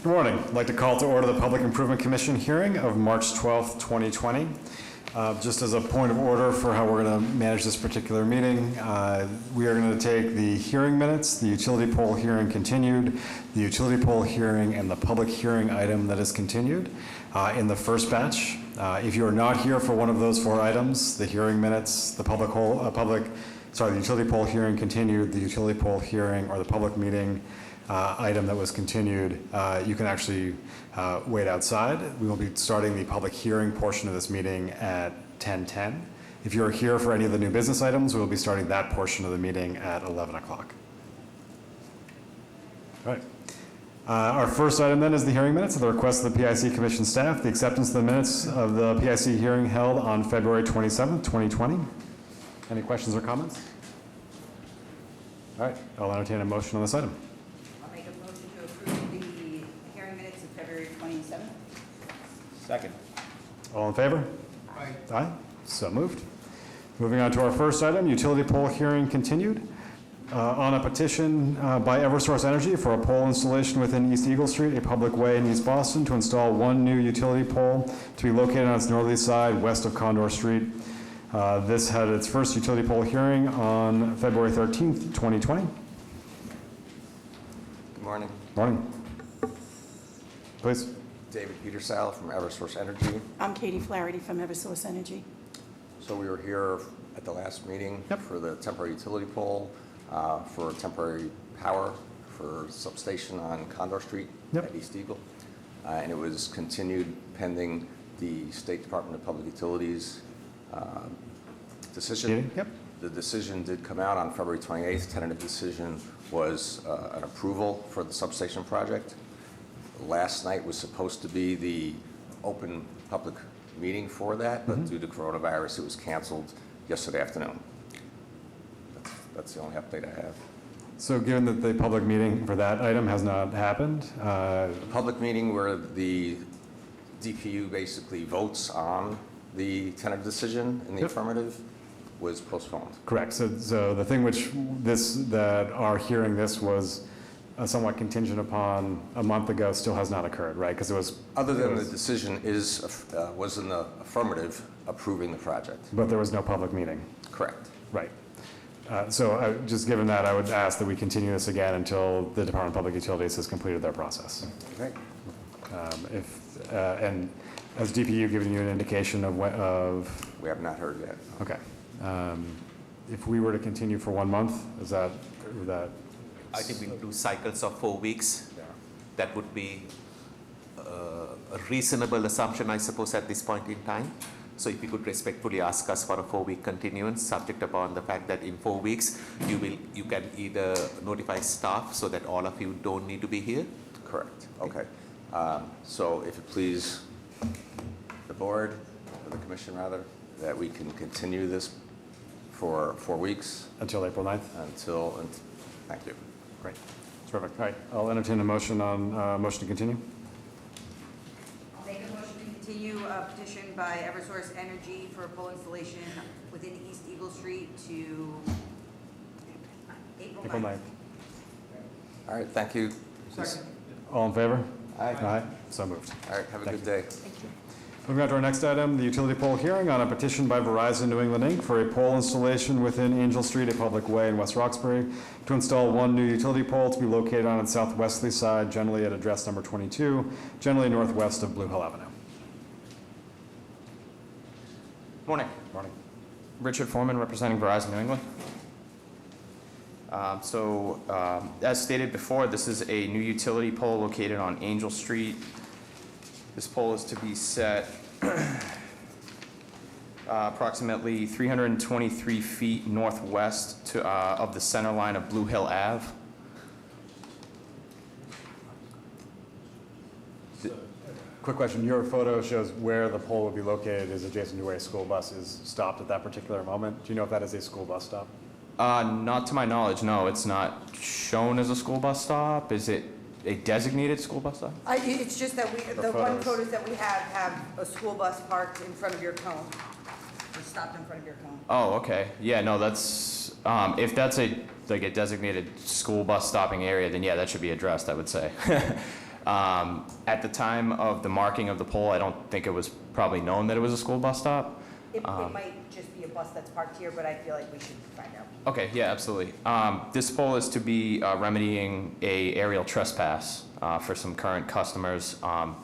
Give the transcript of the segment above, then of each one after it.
Good morning. I'd like to call to order the Public Improvement Commission hearing of March 12th, 2020. Just as a point of order for how we're going to manage this particular meeting, we are going to take the hearing minutes, the utility pole hearing continued, the utility pole hearing, and the public hearing item that is continued in the first batch. If you are not here for one of those four items, the hearing minutes, the the utility pole hearing continued, the utility pole hearing, or the public meeting item that was continued, you can actually wait outside. We will be starting the public hearing portion of this meeting at 10:10. If you're here for any of the new business items, we will be starting that portion of the meeting at 11 o'clock. All right. Our first item then is the hearing minutes at the request of the PIC Commission staff, the acceptance of the minutes of the PIC hearing held on February 27th, 2020. Any questions or comments? All right, I'll entertain a motion on this item. I'll make a motion to approve the hearing minutes of February 27th. Second. All in favor? Aye. Aye, so moved. Moving on to our first item, utility pole hearing continued on a petition by Eversource Energy for a pole installation within East Eagle Street, a public way in East Boston, to install one new utility pole to be located on its northerly side west of Condor Street. This had its first utility pole hearing on February 13th, 2020. Good morning. Morning. Please. David Petersall from Eversource Energy. I'm Katie Flaherty from Eversource Energy. So we were here at the last meeting for the temporary utility pole, for temporary power for substation on Condor Street at East Eagle. And it was continued pending the State Department of Public Utilities decision. The decision did come out on February 28th. Tentative decision was an approval for the substation project. Last night was supposed to be the open public meeting for that, but due to coronavirus, it was canceled yesterday afternoon. That's the only update I have. So given that the public meeting for that item has not happened, The public meeting where the DPU basically votes on the tentative decision in the affirmative was postponed. correct. So the thing that our hearing this was somewhat contingent upon a month ago still has not occurred, right? Because it was Other than the decision was in the affirmative approving the project. but there was no public meeting, Correct. right? Just given that, I would ask that we continue this again until the Department of Public Utilities has completed their process. Okay. And has DPU given you an indication of We have not heard yet. okay. If we were to continue for 1 month, is that? I think we do cycles of 4 weeks. Yeah. That would be a reasonable assumption, I suppose, at this point in time. So if you could respectfully ask us for a 4-week continuance, subject upon the fact that in 4 weeks, you can either notify staff so that all of you don't need to be here. Correct. Okay. So if it please the board, or the commission rather, that we can continue this for 4 weeks Until April 9th? thank you. Great. Terrific. All right. I'll entertain a motion motion to continue. I'll make a motion to continue a petition by Eversource Energy for a pole installation within East Eagle Street to April 9th. All right, thank you. All in favor? Aye. Aye. So moved. All right, have a Thank good day. Thank you. Moving on to our next item, the utility pole hearing on a petition by Verizon New England Inc. for a pole installation within Angel Street, a public way in West Roxbury, to install one new utility pole to be located on its southwesterly side, generally at address number 22, generally northwest of Blue Hill Avenue. Morning. Morning. Richard Foreman, representing Verizon New England. As stated before, this is a new utility pole located on Angel Street. This pole is to be set approximately 323 feet northwest of the center line of Blue Hill Ave. Quick question, your photo shows where the pole would be located is adjacent to where a school bus is stopped at that particular moment. Do you know if that is a school bus stop? Not to my knowledge, no. It's not shown as a school bus stop. Is it a designated school bus stop? It's just that the one photos that we have a school bus parked in front of your cone. Or stopped in front of your cone. Oh, okay. Yeah, no, that's, if that's a designated school bus stopping area, then yeah, that should be addressed, I would say. At the time of the marking of the pole, I don't think it was probably known that it was a school bus stop. It might just be a bus that's parked here, but I feel like we should find out. Okay, yeah, absolutely. This pole is to be remedying a aerial trespass for some current customers.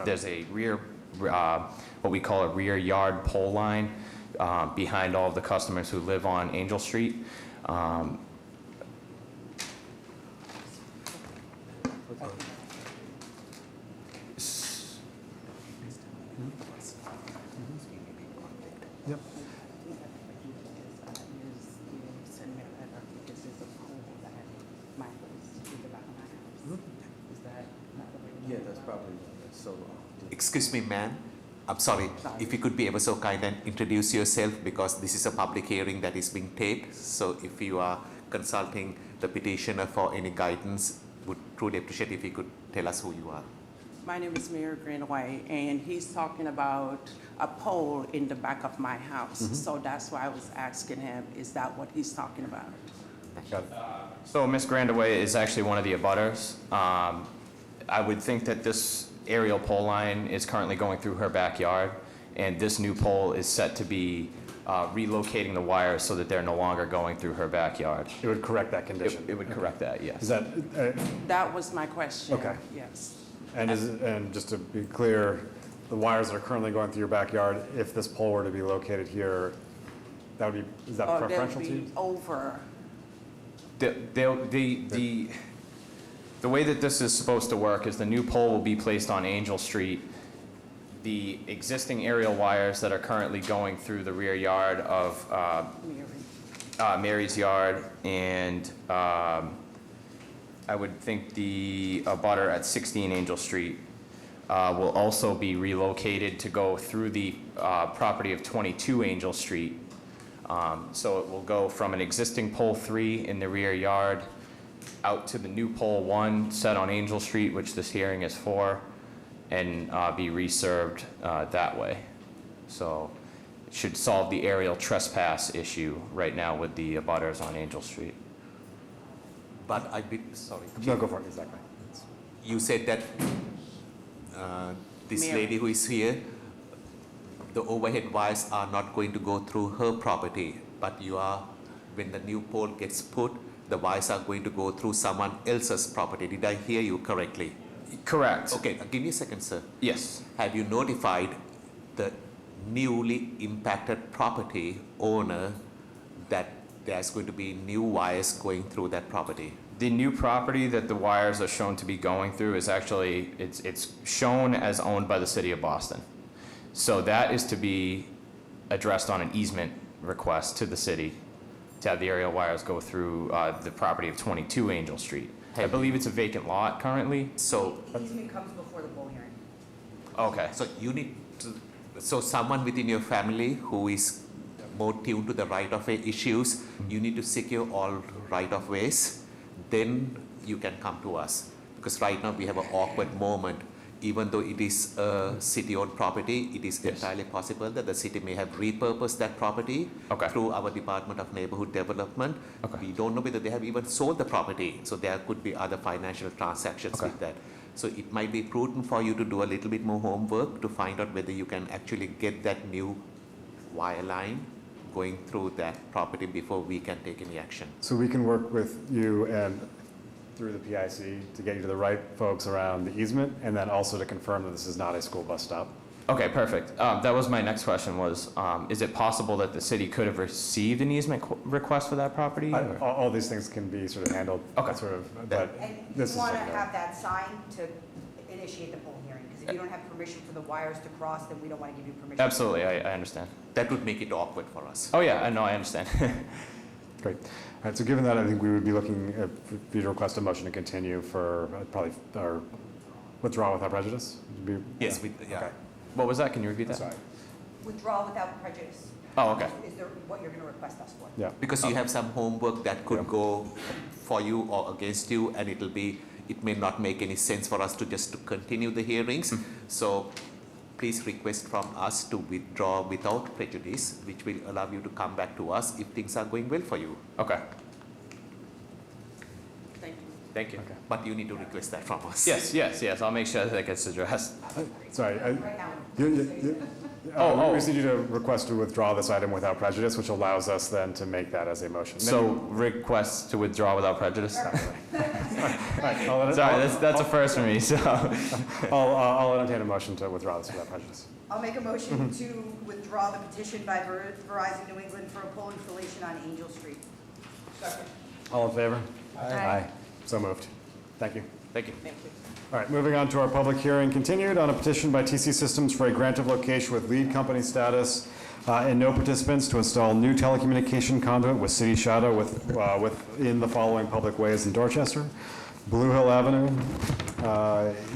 There's a rear, what we call a rear yard pole line behind all of the customers who live on Angel Street. Yep. Yeah, that's probably, so. Excuse me, ma'am. I'm sorry. If you could be ever so kind and introduce yourself, because this is a public hearing that is being taped. So if you are consulting the petitioner for any guidance, would truly appreciate if you could tell us who you are. My name is Mary Greenaway, and he's talking about a pole in the back of my house. So that's why I was asking him, is that what he's talking about? Got it. So Ms. Grandaway is actually one of the abutters. I would think that this aerial pole line is currently going through her backyard, and this new pole is set to be relocating the wires so that they're no longer going through her backyard. It would correct that condition. It would correct that, yes. Is that, That was my question. Okay. Yes. and just to be clear, the wires that are currently going through your backyard, if this pole were to be located here, that would be, is that Or preferential they'll to you? be over. The way that this is supposed to work is the new pole will be placed on Angel Street. The existing aerial wires that are currently going through the rear yard of Mary. Mary's yard and I would think the abutter at 16 Angel Street will also be relocated to go through the property of 22 Angel Street. So it will go from an existing pole 3 in the rear yard out to the new pole 1 set on Angel Street, which this hearing is for, and be reserved that way. So it should solve the aerial trespass issue right now with the abutters on Angel Street. But I did, sorry. No, go for it, exactly. You said that this Mary. lady who is here, the overhead wires are not going to go through her property, but you are, when the new pole gets put, the wires are going to go through someone else's property. Did I hear you correctly? Correct. Okay, give me a second, sir. Yes. Have you notified the newly impacted property owner that there's going to be new wires going through that property? The new property that the wires are shown to be going through is actually, it's shown as owned by the city of Boston. So that is to be addressed on an easement request to the city to have the aerial wires go through the property of 22 Angel Street. I believe it's a vacant lot currently. So, Easement comes before the poll hearing. Okay. so you need to, so someone within your family who is more tuned to the right-of-way issues, you need to secure all right-of-ways, then you can come to us. Because right now we have an awkward moment. Even though it is a city-owned property, it is Yes. entirely possible that the city may have repurposed that property Okay. through our Department of Neighborhood Development. Okay. We don't know whether they have even sold the property, so there could be other financial transactions Okay. with that. So it might be prudent for you to do a little bit more homework to find out whether you can actually get that new wire line going through that property before we can take any action. So we can work with you and through the PIC to get you to the right folks around the easement, and then also to confirm that this is not a school bus stop. Okay, perfect. That was my next question was, is it possible that the city could have received an easement request for that property? or- All these things can be sort of handled, Okay. sort of, but And this you is want to like have that sign to initiate the poll hearing, because if you don't have permission for the wires to cross, then we don't want to give you permission. Absolutely, I understand. That would make it awkward for us. Oh, yeah, I know, I understand. Great. All right, so given that, I think we would be looking at, for you to request a motion to continue for probably, or withdraw without prejudice? Would be- Yes, yeah. Okay. What was that? Can you repeat that? Sorry. Withdraw without prejudice. Oh, okay. Is there what you're going to request us for? Yeah. Because you have some homework that could Yeah. go for you or against you, and it may not make any sense for us to just to continue the hearings. So please request from us to withdraw without prejudice, which will allow you to come back to us if things are going well for you. Okay. Thank you. Thank you. But you need to request that from us. Yes, I'll make sure that gets addressed. Sorry. Right now. We just need you to request to withdraw this item without prejudice, which allows us then to make that as a motion. So request to withdraw without prejudice? I'll Sorry, that's a first for me, so. I'll entertain a motion to withdraw this without prejudice. I'll make a motion to withdraw the petition by Verizon New England for a pole installation on Angel Street. All in favor? Aye. So moved. Thank you. Thank you. All right, moving on to our public hearing continued on a petition by TC Systems for a grant of location with lead company status and no participants to install new telecommunication conduit with city shadow within the following public ways in Dorchester. Blue Hill Avenue,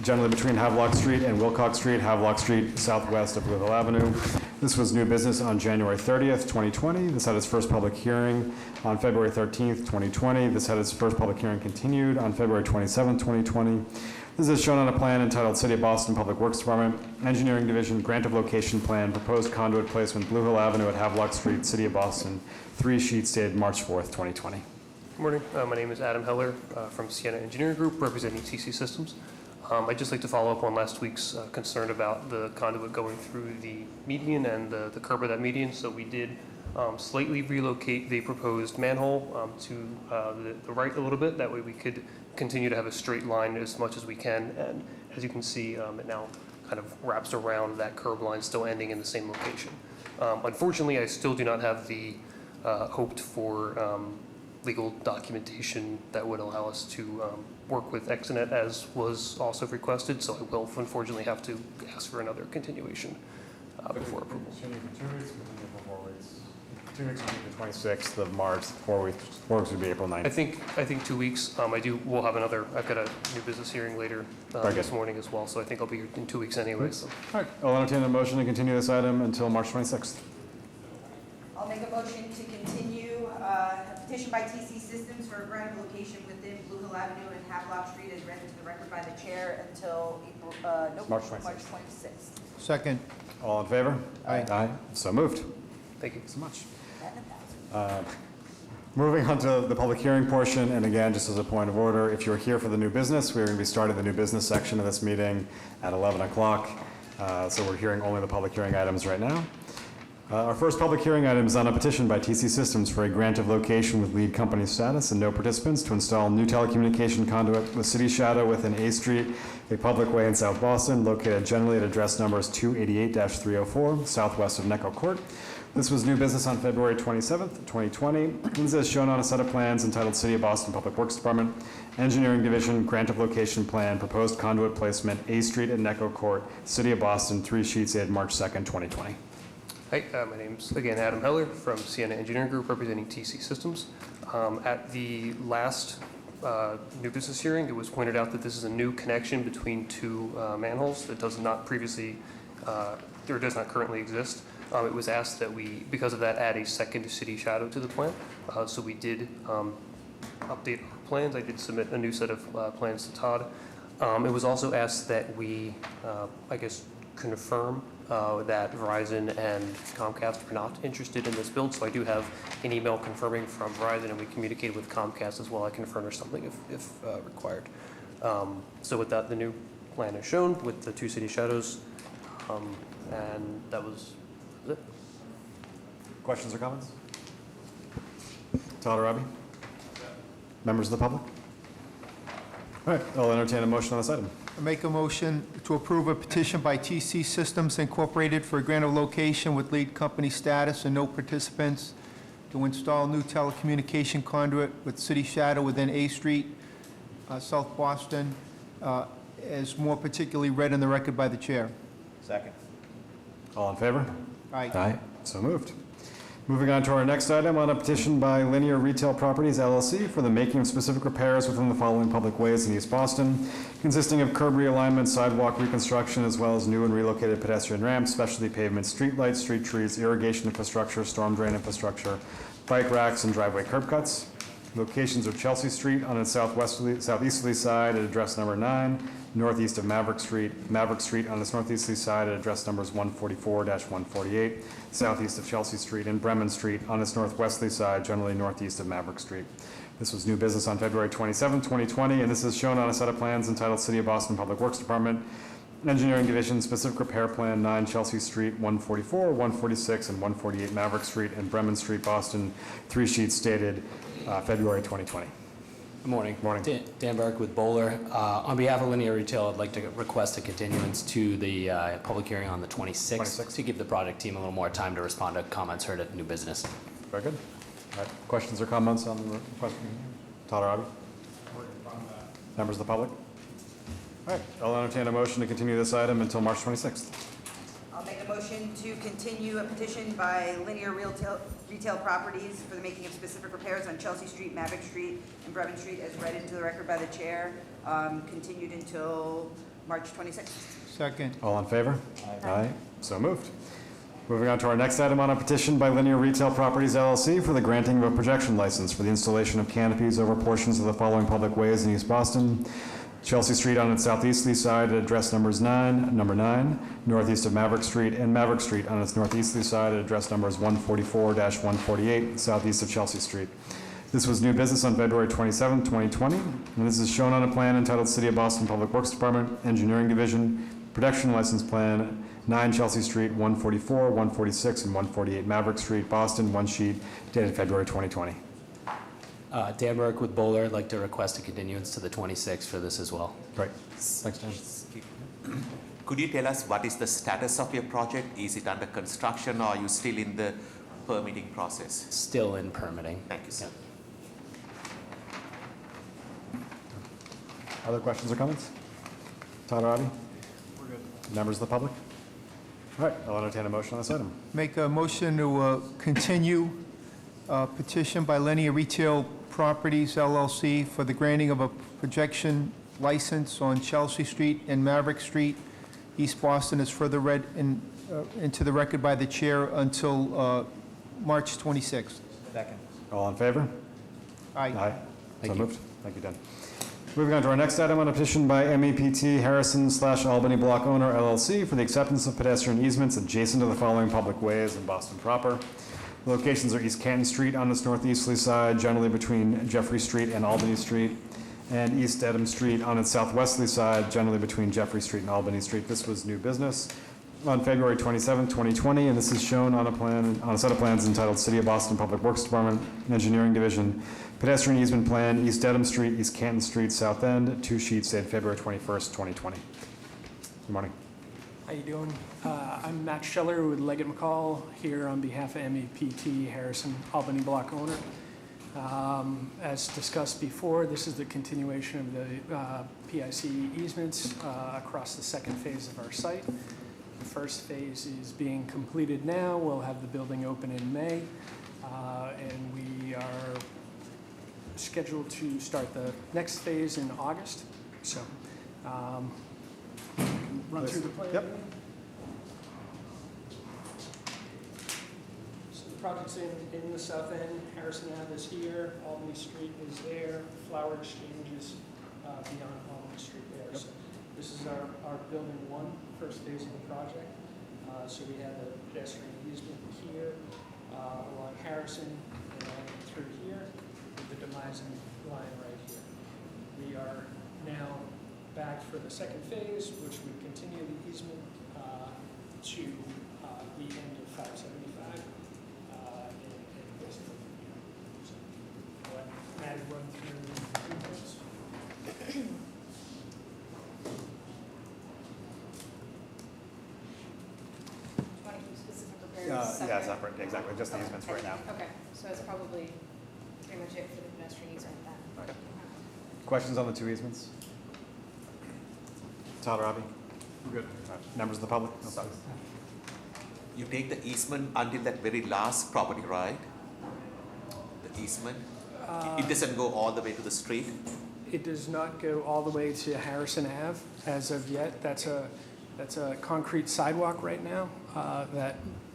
generally between Havelock Street and Wilcox Street, Havelock Street southwest of Blue Hill Avenue. This was new business on January 30th, 2020. This had its first public hearing on February 13th, 2020. This had its first public hearing continued on February 27th, 2020. This is shown on a plan entitled City of Boston Public Works Department, Engineering Division, Grant of Location Plan, Proposed Conduit Placement, Blue Hill Avenue at Havelock Street, City of Boston, 3 sheets dated March 4th, 2020. Good morning. My name is Adam Heller from Sienna Engineering Group, representing TC Systems. I'd just like to follow up on last week's concern about the conduit going through the median and the curb of that median. So we did slightly relocate the proposed manhole to the right a little bit. That way we could continue to have a straight line as much as we can. And as you can see, it now kind of wraps around that curb line, still ending in the same location. Unfortunately, I still do not have the hoped for legal documentation that would allow us to work with Exonet as was also requested, so I will unfortunately have to ask for another continuation before approval. 2 weeks, 4 weeks. 2 weeks would be the 26th of March, 4 weeks would be April 9th. I think 2 weeks. We'll have another, I've got a new business hearing later Very this good. morning as well, so I think I'll be here in 2 weeks anyway. So. All right, I'll entertain a motion to continue this item until March 26th. I'll make a motion to continue a petition by TC Systems for a grant of location within Blue Hill Avenue and Havelock Street as read into the record by the chair until March 26th. March 26th. Second. All in favor? Aye. Aye, so moved. Thank you. So much. Moving on to the public hearing portion, and again, just as a point of order, if you're here for the new business, we're going to be starting the new business section of this meeting at 11 o'clock. So we're hearing only the public hearing items right now. Our first public hearing item is on a petition by TC Systems for a grant of location with lead company status and no participants to install new telecommunication conduit with city shadow within A Street, a public way in South Boston, located generally at address numbers 288-304, southwest of Necco Court. This was new business on February 27th, 2020. This is shown on a set of plans entitled City of Boston Public Works Department, Engineering Division, Grant of Location Plan, Proposed Conduit Placement, A Street at Necco Court, City of Boston, 3 sheets dated March 2nd, 2020. Hi, my name's again Adam Heller from Sienna Engineering Group, representing TC Systems. At the last new business hearing, it was pointed out that this is a new connection between two manholes that does not previously, or does not currently exist. It was asked that we, because of that, add a second city shadow to the plan. So we did update our plans. I did submit a new set of plans to Todd. It was also asked that we, confirm that Verizon and Comcast are not interested in this build. So I do have an email confirming from Verizon, and we communicated with Comcast as well. I can furnish something if required. So with that, the new plan is shown with the two city shadows, and that was it. Questions or comments? Todd or Robbie? Members of the public? All right, I'll entertain a motion on this item. I make a motion to approve a petition by TC Systems Incorporated for a grant of location with lead company status and no participants to install new telecommunication conduit with city shadow within A Street, South Boston, as more particularly read in the record by the chair. Second. All in favor? Aye. Aye. So moved. Moving on to our next item on a petition by Linear Retail Properties LLC for the making of specific repairs within the following public ways in East Boston, consisting of curb realignment, sidewalk reconstruction, as well as new and relocated pedestrian ramps, specialty pavements, street lights, street trees, irrigation infrastructure, storm drain infrastructure, bike racks, and driveway curb cuts. Locations are Chelsea Street on its southeasterly side at address number 9, northeast of Maverick Street on its northeasterly side at address numbers 144-148, southeast of Chelsea Street, and Bremen Street on its northwesterly side, generally northeast of Maverick Street. This was new business on February 27, 2020, and this is shown on a set of plans entitled City of Boston Public Works Department, Engineering Division Specific Repair Plan 9 Chelsea Street, 144, 146, and 148 Maverick Street and Bremen Street, Boston. 3 sheets dated February 2020. Good morning. Morning. Dan Burke with Bowler. On behalf of Linear Retail, I'd like to request a continuance to the public hearing on the 26th 26th. to give the project team a little more time to respond to comments heard at new business. Very good. All right. Questions or comments on the question? Todd or Avi? Members of the public? All right. I'll entertain a motion to continue this item until March 26th. I'll make a motion to continue a petition by Linear Retail Properties for the making of specific repairs on Chelsea Street, Maverick Street, and Bremen Street as read into the record by the chair, continued until March 26th. Second. All in favor? Aye. So moved. Moving on to our next item on a petition by Linear Retail Properties LLC for the granting of a projection license for the installation of canopies over portions of the following public ways in East Boston: Chelsea Street on its southeasterly side at address number 9, northeast of Maverick Street, and Maverick Street on its northeasterly side at address numbers 144-148, southeast of Chelsea Street. This was new business on February 27, 2020, and this is shown on a plan entitled City of Boston Public Works Department, Engineering Division, Production License Plan 9 Chelsea Street, 144, 146, and 148 Maverick Street, Boston, 1 sheet, dated February 2020. Dan Burke with Bowler. I'd like to request a continuance to the 26th for this as well. Great. Thanks, Dan. Could you tell us what is the status of your project? Is it under construction or are you still in the permitting process? Still in permitting. Thank you, sir. Other questions or comments? Todd or Avi? We're good. Members of the public? All right, I'll entertain a motion on this item. Make a motion to continue petition by Linear Retail Properties LLC for the granting of a projection license on Chelsea Street and Maverick Street, East Boston, is further read into the record by the chair until March 26th. Second. All in favor? Aye. So Thank you. moved. Thank you, Dan. Moving on to our next item on a petition by MEPT Harrison/Albany Block Owner LLC for the acceptance of pedestrian easements adjacent to the following public ways in Boston proper. The locations are East Canton Street on its northeasterly side, generally between Jeffrey Street and Albany Street, and East Dedham Street on its southwesterly side, generally between Jeffrey Street and Albany Street. This was new business on February 27, 2020, and this is shown on a set of plans entitled City of Boston Public Works Department, Engineering Division, Pedestrian Easement Plan, East Dedham Street, East Canton Street, South End, 2 sheets dated February 21st, 2020. Good morning. How you doing? I'm Matt Scheller with Leggett McCall here on behalf of MEPT Harrison Albany Block Owner. As discussed before, this is the continuation of the PIC easements across the second phase of our site. The first phase is being completed now. We'll have the building open in May, and we are scheduled to start the next phase in August. So, run through the plan. Yep. So the project's in the south end. Harrison Ave is here. Albany Street is there. Flower Exchange is beyond Albany Street there. Yep. So this is our building one, first phase of the project. So we have a pedestrian easement here along Harrison and through here with the demising line right here. We are now back for the second phase, which would continue the easement to the end of 575 and basically from here. So I'll let Maddie run through the details. Want to keep specific repairs separate? separate, exactly, just the easements right now. Okay, so that's probably pretty much it for the pedestrian easement then. Questions on the 2 easements? Todd or Avi? Good. Members of the public? No. Sorry. You take the easement until that very last property, right? The easement? It doesn't go all the way to the street? It does not go all the way to Harrison Ave as of yet. That's a concrete sidewalk right now.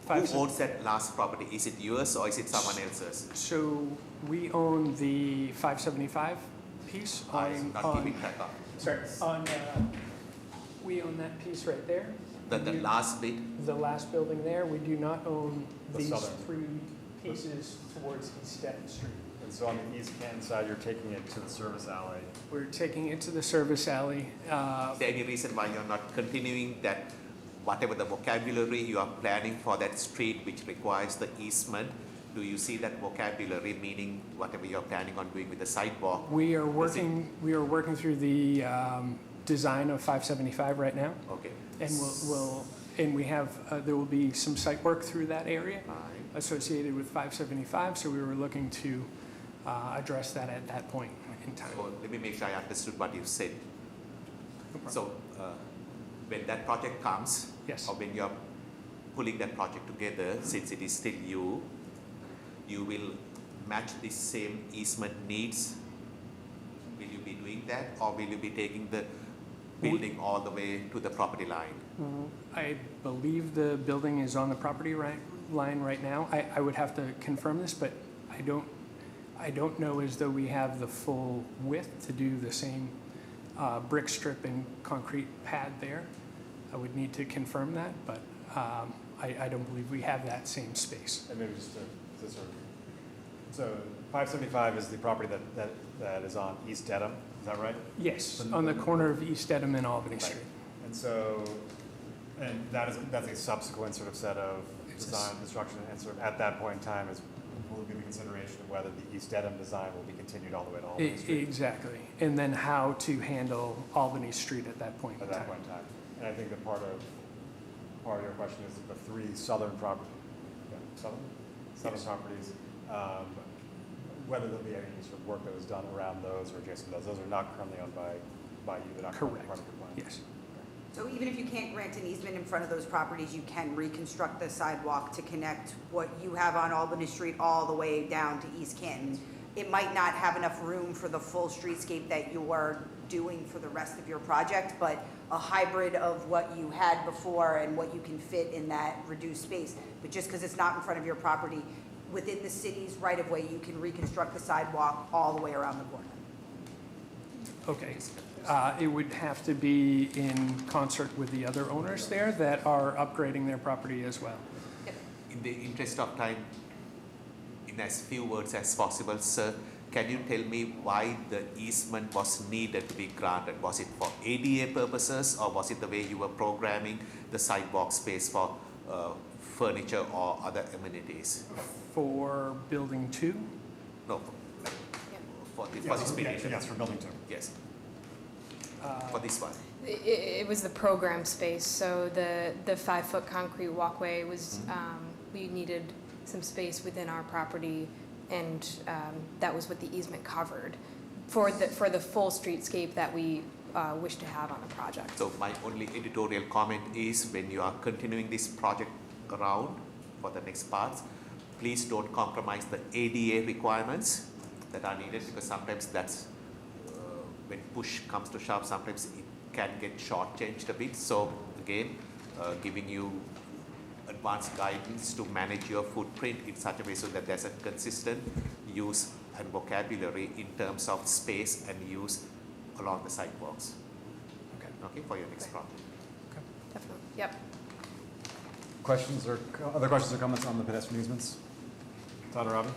Who owns that last property? Is it yours or is it someone else's? So we own the 575 piece I'm not keeping track of. sorry, we own that piece right there. The You- last bit? The last building there. We do not own The these southern. 3 pieces towards East Dedham Street. And so on the East Canton side, you're taking it to the service alley. We're taking it to the service alley. Is there any reason why you're not continuing that, whatever the vocabulary you are planning for that street which requires the easement? Do you see that vocabulary, meaning whatever you're planning on doing with the sidewalk? We are working through the design of 575 right now, Okay. and we have, there will be some site work through that area associated with 575, so we were looking to address that at that point in time. So let me make sure I understood what you said. So when that project comes, Yes. or when you're pulling that project together, since it is still you will match the same easement needs. Will you be doing that, or will you be taking the building all the way to the property line? I believe the building is on the property line right now. I would have to confirm this, but I don't know as though we have the full width to do the same brick strip and concrete pad there. I would need to confirm that, but I don't believe we have that same space. And maybe just to sort of, so 575 is the property that is on East Dedham, is that right? Yes, on the corner of East Dedham and Albany Right. Street. And so, and that's a subsequent sort of set of design, construction, and sort of at that point in time will be the consideration of whether the East Dedham design will be continued all the way to Albany Street Exactly, and then how to handle Albany Street at that point in at that time. point in time. And I think that part of your question is the three southern properties, southern properties, whether there'll be any sort of work that was done around those or adjacent to those. Those are not currently owned by you, they're not currently part of your plan. Yes. So even if you can't grant an easement in front of those properties, you can reconstruct the sidewalk to connect what you have on Albany Street all the way down to East Canton. It might not have enough room for the full streetscape that you're doing for the rest of your project, but a hybrid of what you had before and what you can fit in that reduced space. But just because it's not in front of your property, within the city's right-of-way, you can reconstruct the sidewalk all the way around the corner. Okay. It would have to be in concert with the other owners there that are upgrading their property as well. In the interest of time, in as few words as possible, sir, can you tell me why the easement was needed to be granted? Was it for ADA purposes, or was it the way you were programming the sidewalk space for furniture or other amenities? For Building 2, No, for this period. Yes, for building two. Yes. For this one. It was the program space, so the 5-foot concrete walkway was, we needed some space within our property, and that was what the easement covered for the full streetscape that we wish to have on the project. So my only editorial comment is, when you are continuing this project around for the next parts, please don't compromise the ADA requirements that are needed, because sometimes that's, when push comes to shove, sometimes it can get shortchanged a bit. So again, giving you advanced guidance to manage your footprint in such a way so that there's a consistent use and vocabulary in terms of space and use along the sidewalks. Okay, for your next project. Definitely, yep. Other questions or comments on the pedestrian easements? Todd or Robin?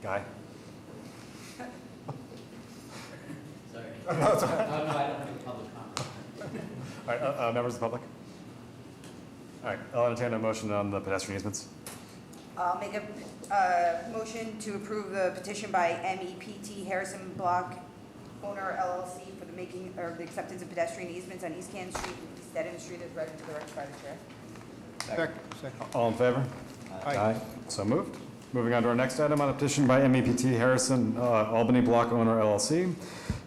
Guy? Sorry. No, it's all right. No, I don't have any public comment. All right, members of the public? All right, I'll entertain a motion on the pedestrian easements. I'll make a motion to approve the petition by MEPT Harrison Block owner LLC for the making, or the acceptance of pedestrian easements on East Canton Street and East Dedham Street as read into the record by the chair. Second. All in favor? Aye. So moved. Moving on to our next item on a petition by MEPT Harrison Albany Block Owner LLC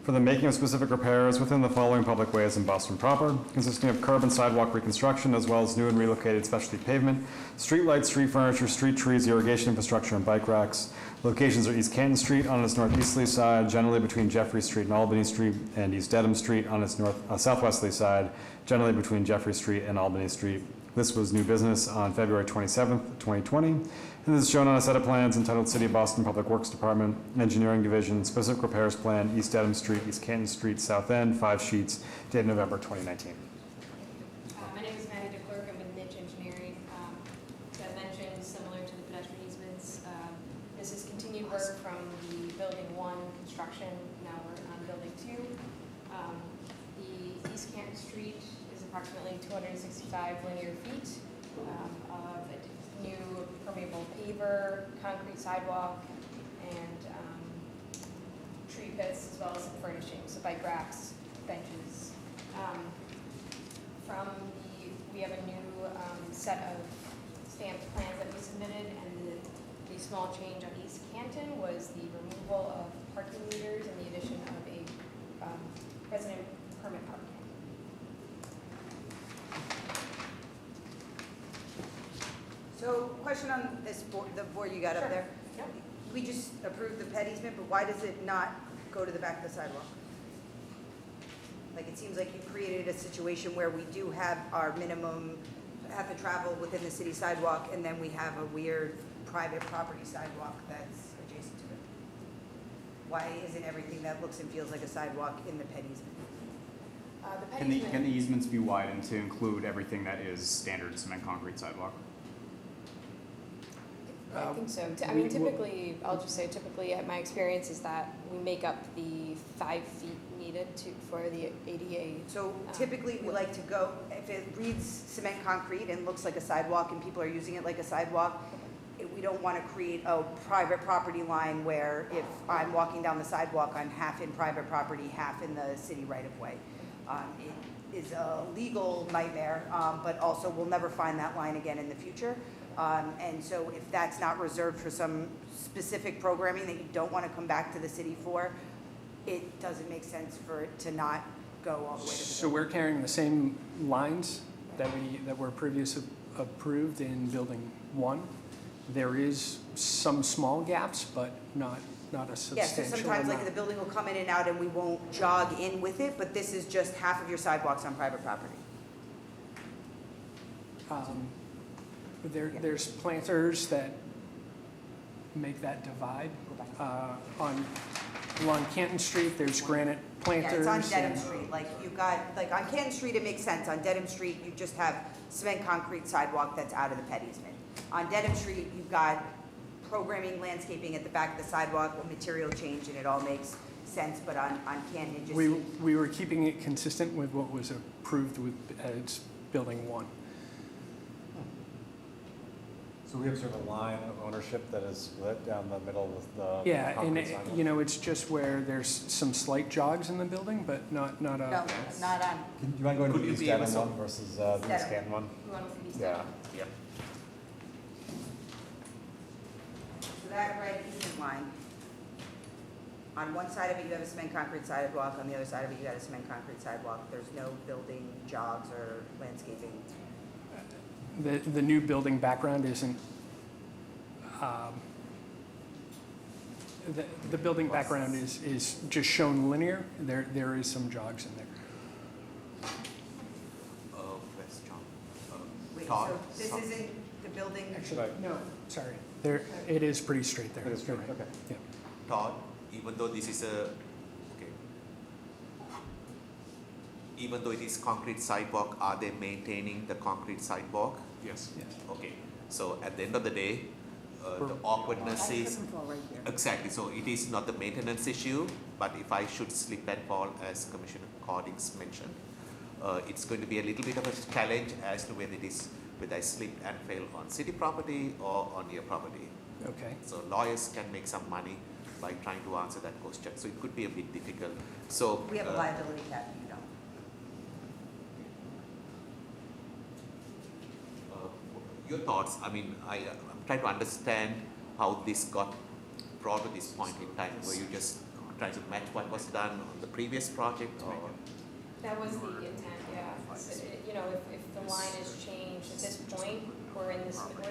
for the making of specific repairs within the following public ways in Boston proper, consisting of curb and sidewalk reconstruction, as well as new and relocated specialty pavement, street lights, street furniture, street trees, irrigation infrastructure, and bike racks. Locations are East Canton Street on its northeasterly side, generally between Jeffrey Street and Albany Street, and East Dedham Street on its southwesterly side, generally between Jeffrey Street and Albany Street. This was new business on February 27th, 2020, and this is shown on a set of plans entitled City of Boston Public Works Department, Engineering Division, Specific Repairs Plan, East Dedham Street, East Canton Street, South End, 5 sheets, dated November 2019. My name is Maddie DeClerc. I'm with Niche Engineering. As I mentioned, similar to the pedestrian easements, from the building 1 construction, now we're on building 2. The East Canton Street is approximately 265 linear feet of a new permeable paver, concrete sidewalk, and tree pits, as well as some furnishings, so bike racks, benches. We have a new set of stamped plans that we submitted, and the small change on East Canton was the removal of parking meters and the addition of a resident permit parking. So, question on this board, the board you got up Sure. there. Yep. We just approved the pet easement, but why does it not go to the back of the sidewalk? Like, it seems like you created a situation where we do have our minimum, have to travel within the city sidewalk, and then we have a weird private property sidewalk that's adjacent to it. Why isn't everything that looks and feels like a sidewalk in the pet easement? The pet Can the easement, easements be widened to include everything that is standard cement concrete sidewalk? I think so. I we- mean, typically, I'll just say typically, my experience is that we make up the 5 feet needed for the ADA. So typically, we like to go, if it reads cement concrete and looks like a sidewalk and people are using it like a sidewalk, we don't want to create a private property line where if I'm walking down the sidewalk, I'm half in private property, half in the city right-of-way. It is a legal nightmare, but also we'll never find that line again in the future. And so if that's not reserved for some specific programming that you don't want to come back to the city for, it doesn't make sense for it to not go all the way to the So building. we're carrying the same lines that were previously approved in building 1. There is some small gaps, but not a Yeah, so substantial sometimes like the amount. building will come in and out and we won't jog in with it, but this is just half of your sidewalks on private property. There's planters that make that divide. Along Canton Street, there's granite Yeah, planters. it's on Dedham and- Street, like you've got, like on Canton Street, it makes sense. On Dedham Street, you just have cement concrete sidewalk that's out of the pet easement. On Dedham Street, you've got programming, landscaping at the back of the sidewalk, with material change, and it all makes sense, but on Canton, it just seems. We were keeping it consistent with what was approved with as building 1. So we have sort of a line of ownership that is split down the middle with the Yeah, and concrete sidewalk? it's just where there's some slight jogs in the building, but not a. No, not on, Do you mind going to Could the you East be able Devon to- one versus the East Dedham. Canton one? You want to see these? Yeah. Yeah. so that red easement line, on one side of it, you have a cement concrete sidewalk, on the other side of it, you got a cement concrete sidewalk. There's no building, jogs, or landscaping. The new building background isn't, the building background is just shown linear. There is some jogs in there. Where's John? Wait, Todd? so this isn't the building? Actually, no, sorry. There, it is pretty straight there. It is straight, You're right. okay. Yeah. Todd, even though this is even though it is concrete sidewalk, are they maintaining the concrete sidewalk? Yes. Yes. Okay, so at the end of the day, the awkwardness is, exactly, so it is not the maintenance issue, but if I should slip and fall, as Commissioner Cordings mentioned, it's going to be a little bit of a challenge as to whether I slip and fail on city property or on your property. Okay. So lawyers can make some money by trying to answer that question, so it could be a bit difficult. So We have a liability cap, you don't. Your thoughts, I mean, I'm trying to understand how this got brought to this point in time. Were you just trying to match what was done on the previous project, or? That was the intent, yeah. So, you know, if the line is changed at this point, we're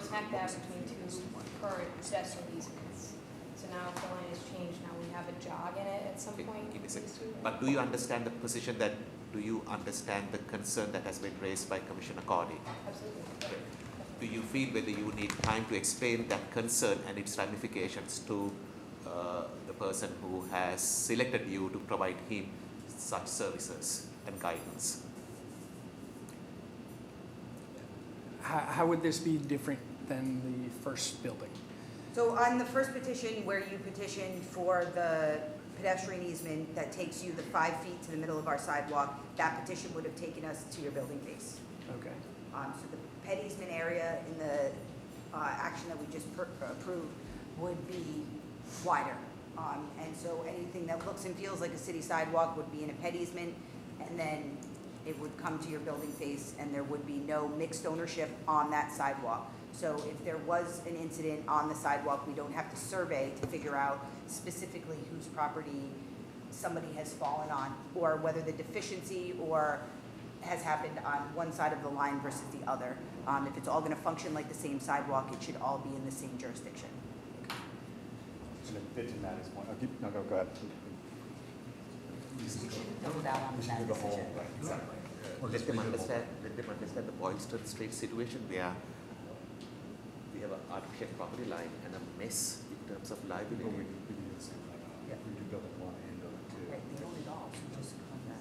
smack dab between 2 current pedestrian easements. So now if the line is changed, now we have a jog in it at some Okay, point. give me a second. These two. But do you understand the position do you understand the concern that has been raised by Commissioner Cordy? Absolutely. Do you feel whether you need time to explain that concern and its ramifications to the person who has selected you to provide him such services and guidance? How would this be different than the first building? So on the first petition where you petitioned for the pedestrian easement that takes you the 5 feet to the middle of our sidewalk, that petition would have taken us to your building face. Okay. So the ped easement area in the action that we just approved would be wider. And so anything that looks and feels like a city sidewalk would be in a ped easement, and then it would come to your building face, and there would be no mixed ownership on that sidewalk. So if there was an incident on the sidewalk, we don't have to survey to figure out specifically whose property somebody has fallen on, or whether the deficiency or has happened on one side of the line versus the other. If it's all gonna function like the same sidewalk, it should all be in the same jurisdiction. And a bit to Maddie's point, no, go ahead. We should fill it out on We should do the whole, decision. right, exactly. Let them understand the Boylston Street situation where we have an artificial property line and a mess in terms of liability. We do the same thing. We do building 1 and building 2. Right, they own it all, so just come back.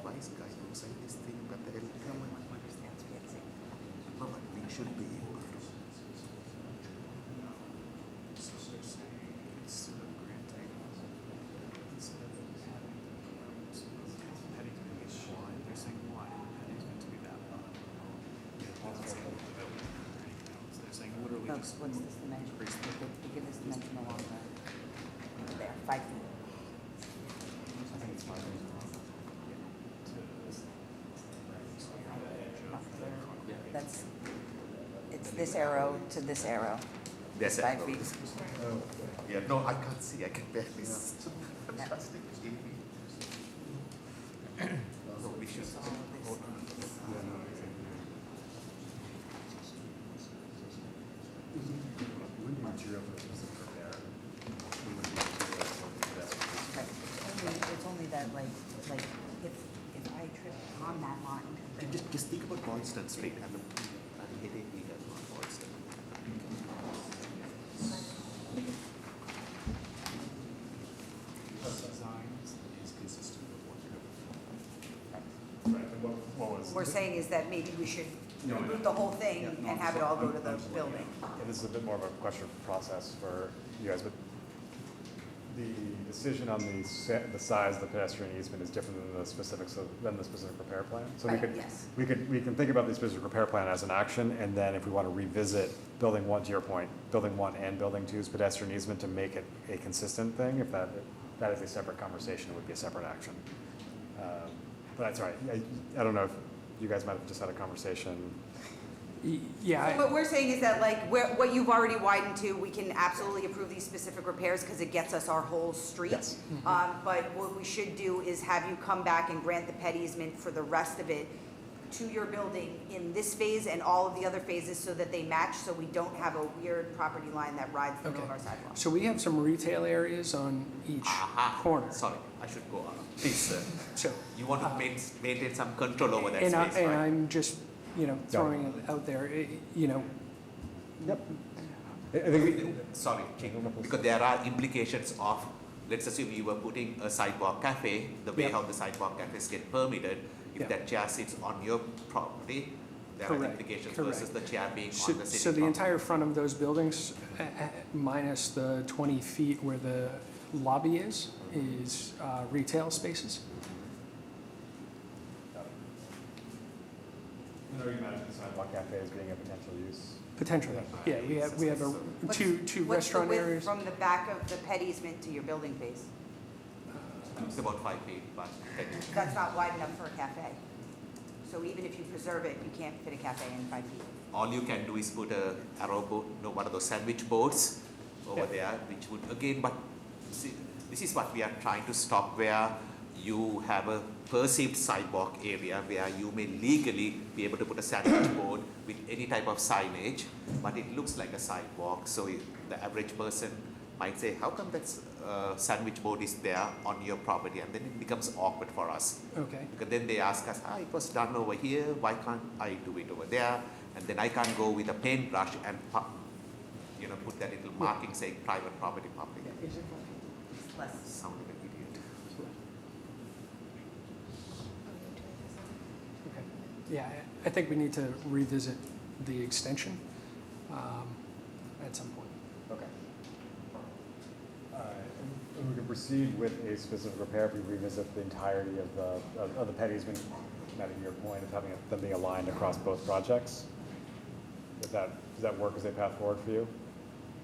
Why is guy who saying this thing but the No one understands we have to say. no, but we should be able to. No, what's this dimension? They give this dimension along the, there, 5 feet. That's, it's this arrow to this arrow. Yes, 5 feet. Yeah, no, I can't see. I can barely see. Fantastic. No, we should. It's only that, like, if I trip on that line, then Just think about Boylston Street and the headache we have on Boylston. we're saying is that maybe we should remove the whole thing and have it all go to the building. Yeah, this is a bit more of a question of process for you guys, but the decision on the size of the pedestrian easement is different than the specifics than the specific repair plan. So Right, yes. we can think about the specific repair plan as an action, and then if we want to revisit building 1, to your point, building 1 and building 2's pedestrian easement to make it a consistent thing, if that is a separate conversation, it would be a separate action. But that's all right. I don't know if you guys might have just had a conversation. Yeah, What we're saying is that, like, what you've already widened to, we can absolutely approve these specific repairs because it gets us our whole street. Yes. But what we should do is have you come back and grant the ped easement for the rest of it to your building in this phase and all of the other phases so that they match, so we don't have a weird property line that rides the middle of our sidewalk. so we have some retail areas on each corner. Sorry, I should go on. Please, sir. So, You want to maintain some control over that and space, and right? I'm just, throwing it out there, Yep. I think Sorry, Chief, because there are implications of, let's assume you were putting a sidewalk cafe, the way Yeah. how the sidewalk cafes get permitted, if Yeah. that chair sits on your property, there are Correct, implications correct. versus the chair being So on the city so the property. entire front of those buildings, minus the 20 feet where the lobby is retail spaces? you imagine the sidewalk cafe as being a potential use. Potentially, yeah, we have two What's restaurant the width areas. from the back of the ped easement to your building face? It's about 5 feet, but That's not wide enough for a cafe. So even if you preserve it, you can't fit a cafe in 5 feet. all you can do is put a arrow boat, one of those sandwich boards over Yeah. there, which would again, but see, this is what we are trying to stop, where you have a perceived sidewalk area where you may legally be able to put a sandwich board with any type of signage, but it looks like a sidewalk, so the average person might say, how come that sandwich board is there on your property? And then it becomes awkward for us. Okay, Because then they ask us, it was done over here, why can't I do it over there? And then I can't go with a paintbrush and put that little marking saying private property public. It's less. Sound like an idiot. okay. Yeah, I think we need to revisit the extension. at some point. Okay. And we can proceed with a specific repair if we revisit the entirety of the pet easement, Matt, to your point of having them being aligned across both projects. Does that work as a path forward for you?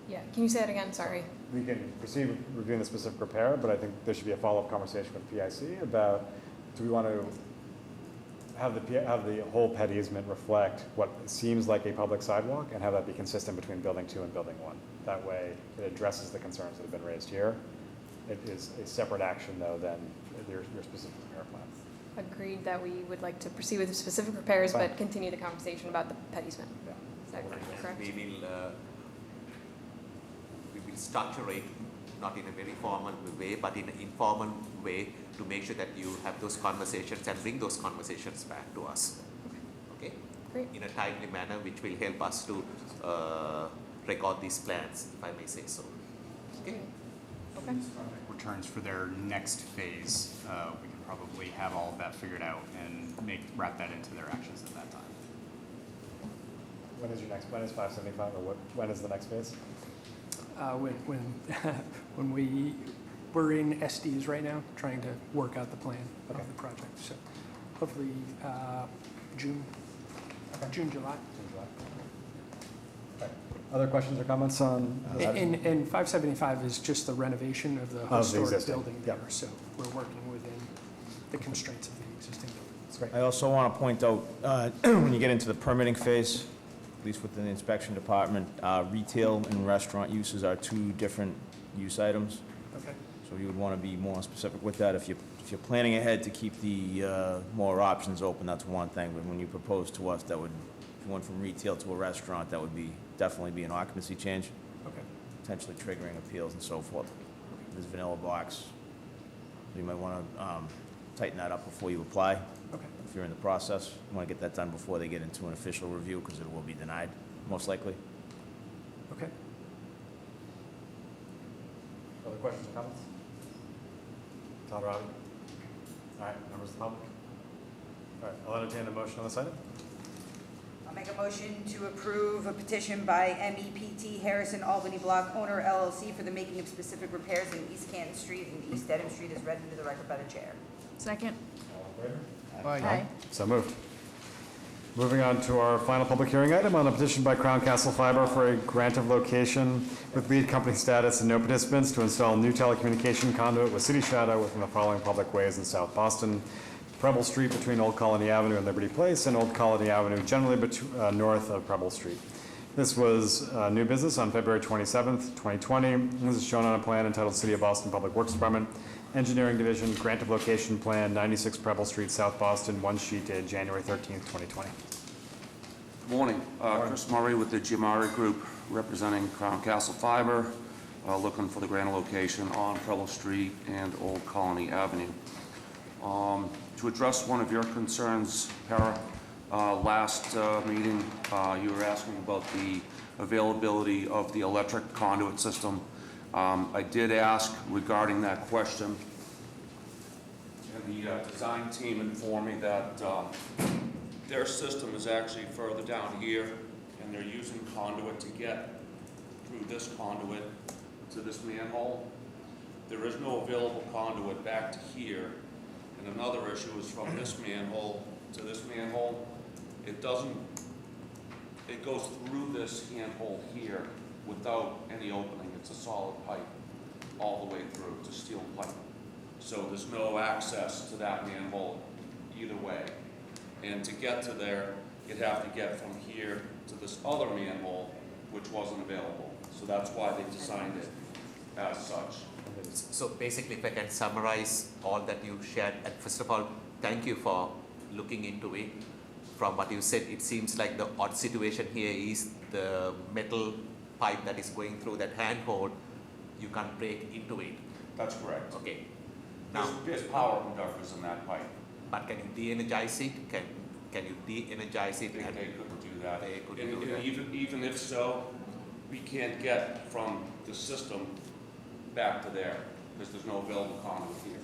Yeah, can you say that again? Sorry. We can proceed with reviewing the specific repair, but I think there should be a follow-up conversation with PIC about, do we want to have the whole pet easement reflect what seems like a public sidewalk and have that be consistent between building 2 and building 1? That way, it addresses the concerns that have been raised here. It is a separate action, though, than your specific repair plan. Agreed that we would like to proceed with specific repairs, Fine. but continue the conversation about the pet easement. Yeah. Is that correct? We will structure it, not in a very formal way, but in an informal way to make sure that you have those conversations and bring those conversations back to us. Okay? Great. In a timely manner, which will help us to record these plans, if I may say so. Okay? Okay. Returns for their next phase, we can probably have all of that figured out and wrap that into their actions at that time. When is 575, or when is the next phase? When we're in SDs right now, trying to work out the plan of Okay. the project. So hopefully June, July. June, July. Okay. Other questions or comments on that? And 575 is just the renovation of the the historic existing, building yep. there. So we're working within the constraints of the existing building. That's great. I also want to point out, when you get into the permitting phase, at least within the inspection department, retail and restaurant uses are 2 different use items. Okay. So you would want to be more specific with that. If you're planning ahead to keep the more options open, that's one thing. But when you propose to us, that would, if you went from retail to a restaurant, that would definitely be an occupancy change, Okay. potentially triggering appeals and so forth. There's vanilla box. You might want to tighten that up before you apply. Okay. If you're in the process, you want to get that done before they get into an official review, because it will be denied, most likely. Okay. Other questions or comments? Todd, Robbie? All right, members of the public? All right, I'll entertain a motion on this item. I'll make a motion to approve a petition by MEPT Harrison Albany Block Owner LLC for the making of specific repairs in East Canton Street and East Dedham Street as read into the record by the chair. Second. All in favor? Aye. So moved. Moving on to our final public hearing item on a petition by Crown Castle Fiber for a grant of location with lead company status and no participants to install new telecommunication conduit with city shadow within the following public ways in South Boston: Preble Street between Old Colony Avenue and Liberty Place, and Old Colony Avenue generally north of Preble Street. This was new business on February 27th, 2020. This is shown on a plan entitled City of Boston Public Works Department, Engineering Division, Grant of Location Plan, 96 Preble Street, South Boston, one sheet dated January 13th, 2020. Good morning. Chris Murray with the Giamari Group, representing Crown Castle Fiber, looking for the grant of location on Preble Street and Old Colony Avenue. To address one of your concerns, Para, last meeting, you were asking about the availability of the electric conduit system. I did ask regarding that question, and the design team informed me that their system is actually further down here, and they're using conduit to get through this conduit to this manhole. There is no available conduit back to here, and another issue is from this manhole to this manhole. It goes through this handhole here without any opening. It's a solid pipe all the way through. It's a steel pipe. So there's no access to that manhole either way. And to get to there, you'd have to get from here to this other manhole, which wasn't available. So that's why they designed it as such. So basically, if I can summarize all that you shared, and first of all, thank you for looking into it. From what you said, it seems like the odd situation here is the metal pipe that is going through that handhold, you can't break into it. That's correct. Okay. There's power conductors in that pipe. But can you de-energize it? Can you de-energize it? They couldn't do that. They couldn't do that. Even if so, we can't get from the system back to there because there's no available conduit here.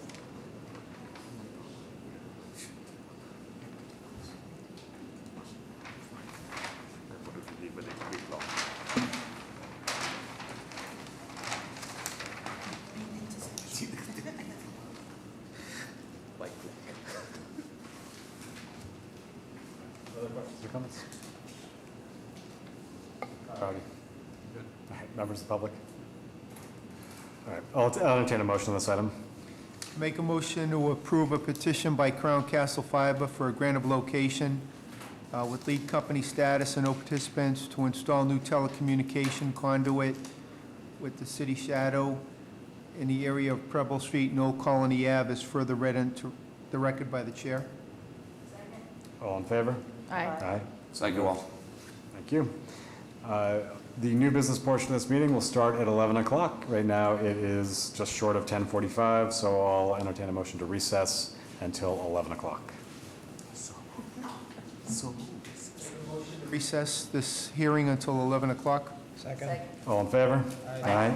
comments? Rowdy? Good. All right, members of the public? All right, I'll entertain a motion on this item. Make a motion to approve a petition by Crown Castle Fiber for a grant of location with lead company status and no participants to install new telecommunication conduit with the city shadow in the area of Preble Street and Old Colony Ave as further read into the record by the chair. All in favor? Aye. Aye. Thank you all. Thank you. The new business portion of this meeting will start at 11 o'clock. Right now, it is just short of 10:45, so I'll entertain a motion to recess until 11 o'clock. Recess this hearing until 11 o'clock. All in favor? Aye.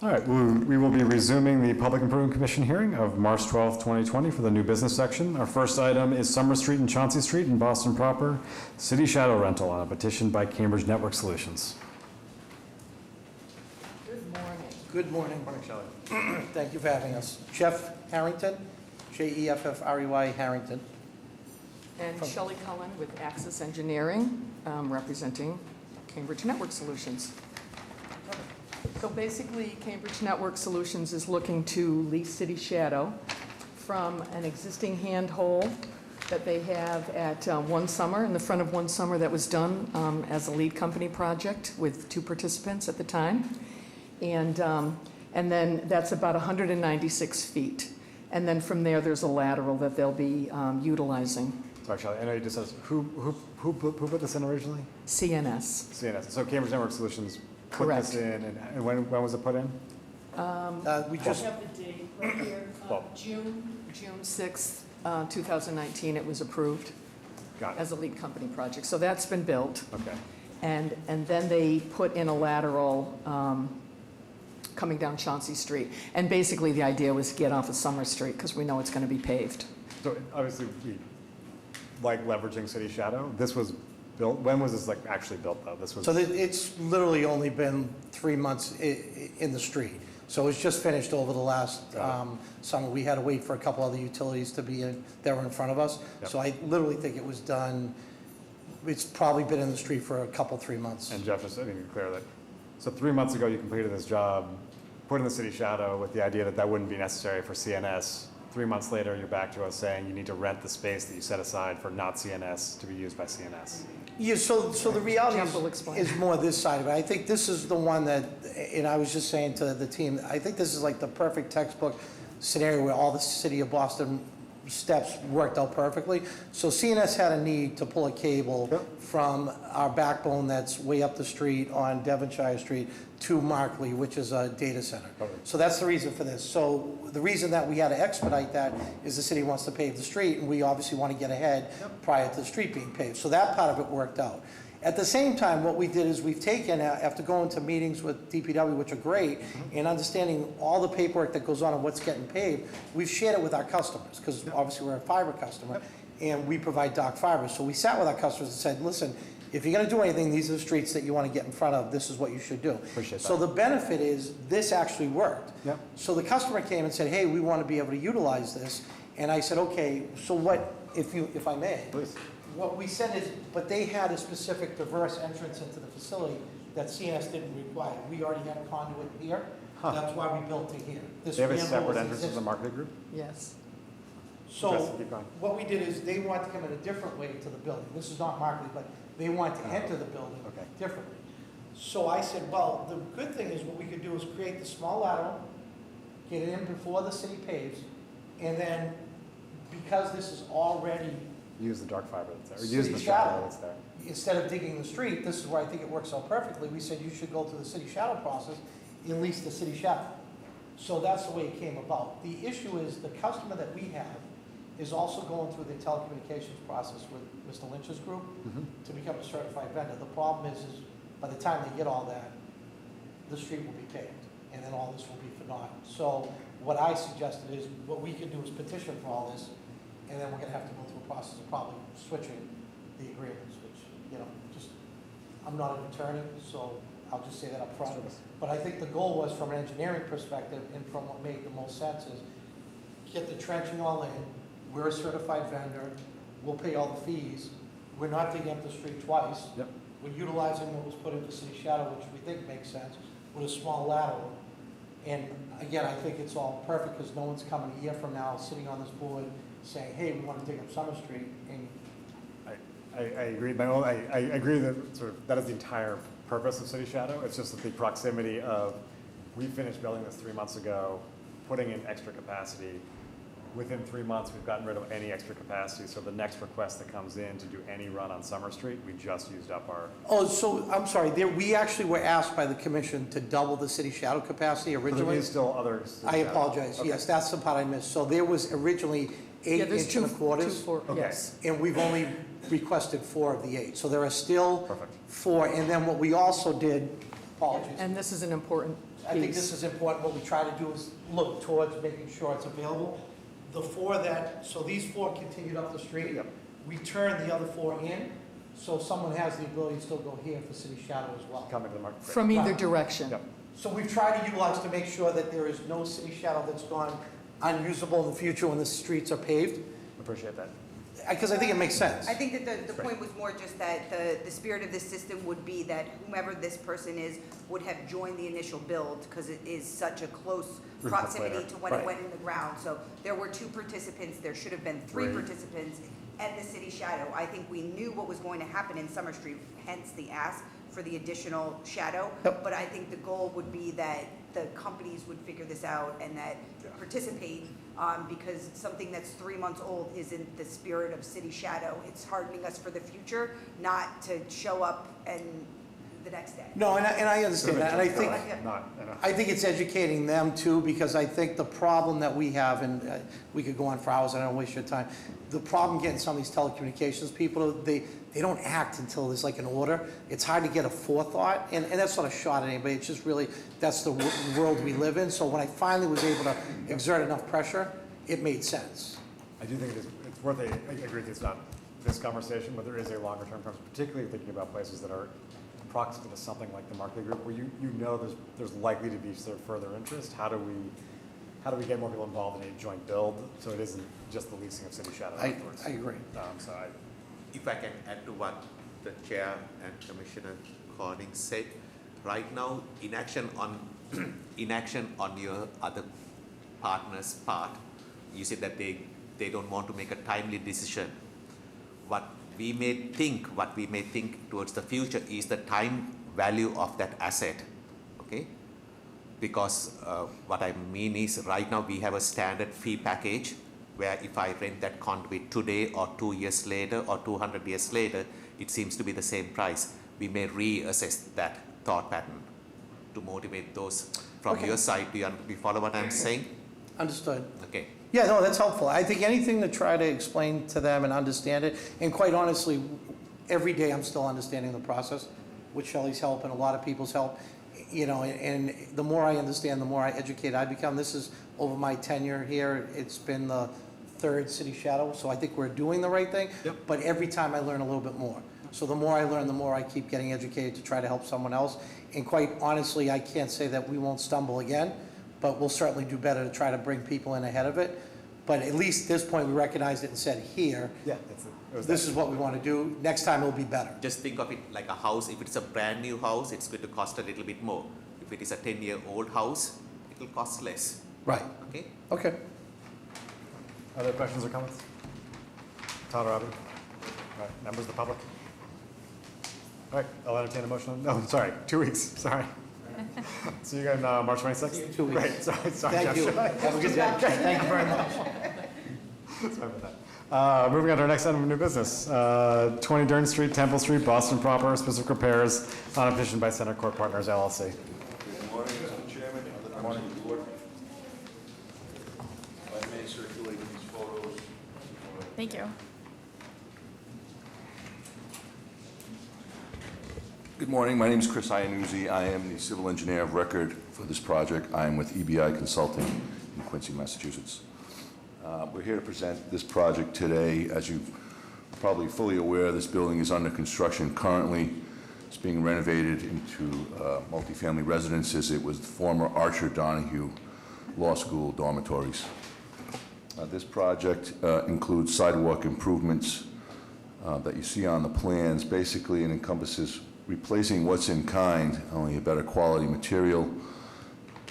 All right, we will be resuming the Public Improvement Commission hearing of March 12th, 2020 for the new business section. Our first item is Summer Street and Chauncey Street in Boston proper, city shadow rental on a petition by Cambridge Network Solutions. Good morning. Morning, Shelley. Thank you for having us. Jeff Harrington, Jeffrey Harrington. And Shelley Cullen with Axis Engineering, representing Cambridge Network Solutions. So basically, Cambridge Network Solutions is looking to lease City Shadow from an existing handhole that they have at One Summer, in the front of One Summer, that was done as a lead company project with 2 participants at the time. And then that's about 196 feet. And then from there, there's a lateral that they'll be utilizing. Sorry, Shelley, I know you just said, who put this in originally? CNS. CNS. So Cambridge Network Solutions put Correct. this in, and when was it put in? We just, have the date right here, June 6th, 2019, it was approved Got it. as a lead company project. So that's been built. Okay. And then they put in a lateral coming down Chauncey Street. And basically, the idea was to get off of Summer Street because we know it's going to be paved. So obviously, we like leveraging city shadow. This was built, when was this like actually built though? This was. so it's literally only been 3 months in the street. So it's just finished over the last summer. We had to wait for a couple other utilities to be in, that were in front of us. Yep. So I literally think it was done, it's probably been in the street for a couple, 3 months. And Jeff, just to be clear that, so 3 months ago you completed this job, put in the city shadow with the idea that that wouldn't be necessary for CNS. 3 months later, you're back to us saying you need to rent the space that you set aside for not CNS to be used by CNS. Yeah, so the reality Jeff will explain. is more this side of it. I think this is the one that, and I was just saying to the team, I think this is like the perfect textbook scenario where all the city of Boston steps worked out perfectly. So CNS had a need to pull a cable from our backbone that's way up the street on Devonshire Street to Markley, which is a data center. So that's the reason for this. So the reason that we had to expedite that is the city wants to pave the street, and we obviously want to get ahead prior to the street being paved. So that part of it worked out. At the same time, what we did is we've taken, after going to meetings with DPW, which are great, and understanding all the paperwork that goes on and what's getting paved, we've shared it with our customers, because obviously we're a fiber customer, and we provide dark fiber. So we sat with our customers and said, listen, if you're going to do anything, these are the streets that you want to get in front of, this is what you should do. Appreciate that. So the benefit is, this actually worked. Yep. So the customer came and said, hey, we want to be able to utilize this. And I said, okay, so what, if I may? Please. What we said is, but they had a specific diverse entrance into the facility that CNS didn't require. We already had a conduit here. That's why we built to here. This They have a manhole separate is entrance to the existing. market group? Yes. So Justin, keep going. what we did is they want to come in a different way to the building. This is not Markley, but they want to enter the building Okay. differently. So I said, well, the good thing is what we could do is create the small lateral, get it in before the city paves, and then because this is already Use the dark fiber that's there, or City use the shadow. shadow that's there. instead of digging the street, this is where I think it works out perfectly, we said you should go through the city shadow process, and lease the city shadow. So that's the way it came about. The issue is the customer that we have is also going through the telecommunications process with Mr. Lynch's group to become a certified vendor. The problem is by the time they get all that, the street will be paved, and then all this will be for naught. So what I suggested is, what we can do is petition for all this, and then we're gonna have to go through a process of probably switching the agreements, which, I'm not an attorney, so I'll just say that up front. But I think the goal was, from an engineering perspective, and from what made the most sense, is get the trenching all in, we're a certified vendor, we'll pay all the fees, we're not digging up the street twice. Yep. We're utilizing what was put into city shadow, which we think makes sense, with a small lateral. And again, I think it's all perfect, because no one's coming a year from now, sitting on this board, saying, hey, we want to dig up Summer Street, and I agree, but I agree that sort of, that is the entire purpose of City Shadow. It's just that the proximity of, we finished building this 3 months ago, putting in extra capacity. Within 3 months, we've gotten rid of any extra capacity, so the next request that comes in to do any run on Summer Street, we just used up our. oh, so, I'm sorry, we actually were asked by the commission to double the city shadow capacity But there originally. is still others. I apologize, Okay. yes, that's the part I missed. So there was originally 8 Yeah, there's 8.25, Okay. yes. and we've only requested 4 of the 8. So there are still Perfect. 4, and then what we also did Apologies. And this is an important I think piece. this is important. What we try to do is look towards making sure it's available. The four that, so these four continued up the street. We turn the other four in, so someone has the ability to still go here for City Shadow as well. Coming to the market. From either Right. direction. Yep. So we've tried to utilize to make sure that there is no City Shadow that's gone unusable in the future when the streets are paved, Appreciate that. because I think it makes sense. I think that the point was more just that the spirit of this system would be that whomever this person is would have joined the initial build, because it is such a close proximity later. to when it Right. went in the ground. So there were 2 participants, there should have been 3 Right. participants, and the City Shadow. I think we knew what was going to happen in Summer Street, hence the ask for the additional shadow. Yep. But I think the goal would be that the companies would figure this out and that participate, because something that's 3 months old isn't the spirit of City Shadow. It's hardening us for the future, not to show up and the next day. No, and I understand that, and I think, Not enough. I think it's educating them too, because I think the problem that we have, and we could go on for hours, I don't waste your time. The problem getting some of these telecommunications people, they don't act until there's like an order. It's hard to get a forethought, and that's not a shot at anybody, it's just really, that's the world we live in. So when I finally was able to exert enough pressure, it made sense. I do think it's worth I agree that it's not this conversation, but there is a longer term conversation, particularly thinking about places that are proximate to something like the Markley Group, where you know there's likely to be sort of further interest. How do we get more people involved in a joint build, so it isn't just the leasing of City Shadow afterwards? I agree. If I can add to what the Chair and Commissioner Corning said, right now, inaction on your other partner's part, you said that they don't want to make a timely decision. What we may think towards the future is the time value of that asset, okay? Because what I mean is, right now we have a standard fee package where if I rent that conduit today or 2 years later or 200 years later, it seems to be the same price. We may reassess that thought pattern to motivate those from Okay. your side. Do you follow what I'm saying? Understood. Okay. Yeah, no, that's helpful. I think anything to try to explain to them and understand it, and quite honestly, every day I'm still understanding the process with Shelley's help and a lot of people's help, you know, and the more I understand, the more I educate I become. This is over my tenure here, it's been the 3rd City Shadow, so I think we're doing the right thing. Yep. But every time I learn a little bit more. So the more I learn, the more I keep getting educated to try to help someone else. And quite honestly, I can't say that we won't stumble again, but we'll certainly do better to try to bring people in ahead of it. But at least at this point, we recognized it and said, here, Yeah, this is what we want to do. Next time it'll be better. Just think of it like a house. If it's a brand new house, it's going to cost a little bit more. If it is a 10-year-old house, it will cost less. Right. Okay? Okay. Other questions or comments? Todd or Robbie? All right, members of the public? All right, I'll entertain a motion. No, I'm sorry, 2 weeks, sorry. See you guys on March 26th? 2 weeks. Great, sorry, Thank Jeff. you. Have a good day. Thank you very much. Sorry about that. Moving on to our next item of new business. 20 Dern Street, Temple Street, Boston proper, specific repairs on a petition by Center Court Partners LLC. Good morning, Mr. Chairman, other members of the board. If I may circulate these photos. Thank you. Good morning, my name is Chris Iannuzzi. I am the civil engineer of record for this project. I am with EBI Consulting in Quincy, Massachusetts. We're here to present this project today. As you're probably fully aware, this building is under construction currently. It's being renovated into multifamily residences. It was the former Archer Donahue Law School dormitories. This project includes sidewalk improvements that you see on the plans. Basically, it encompasses replacing what's in kind, only a better quality material,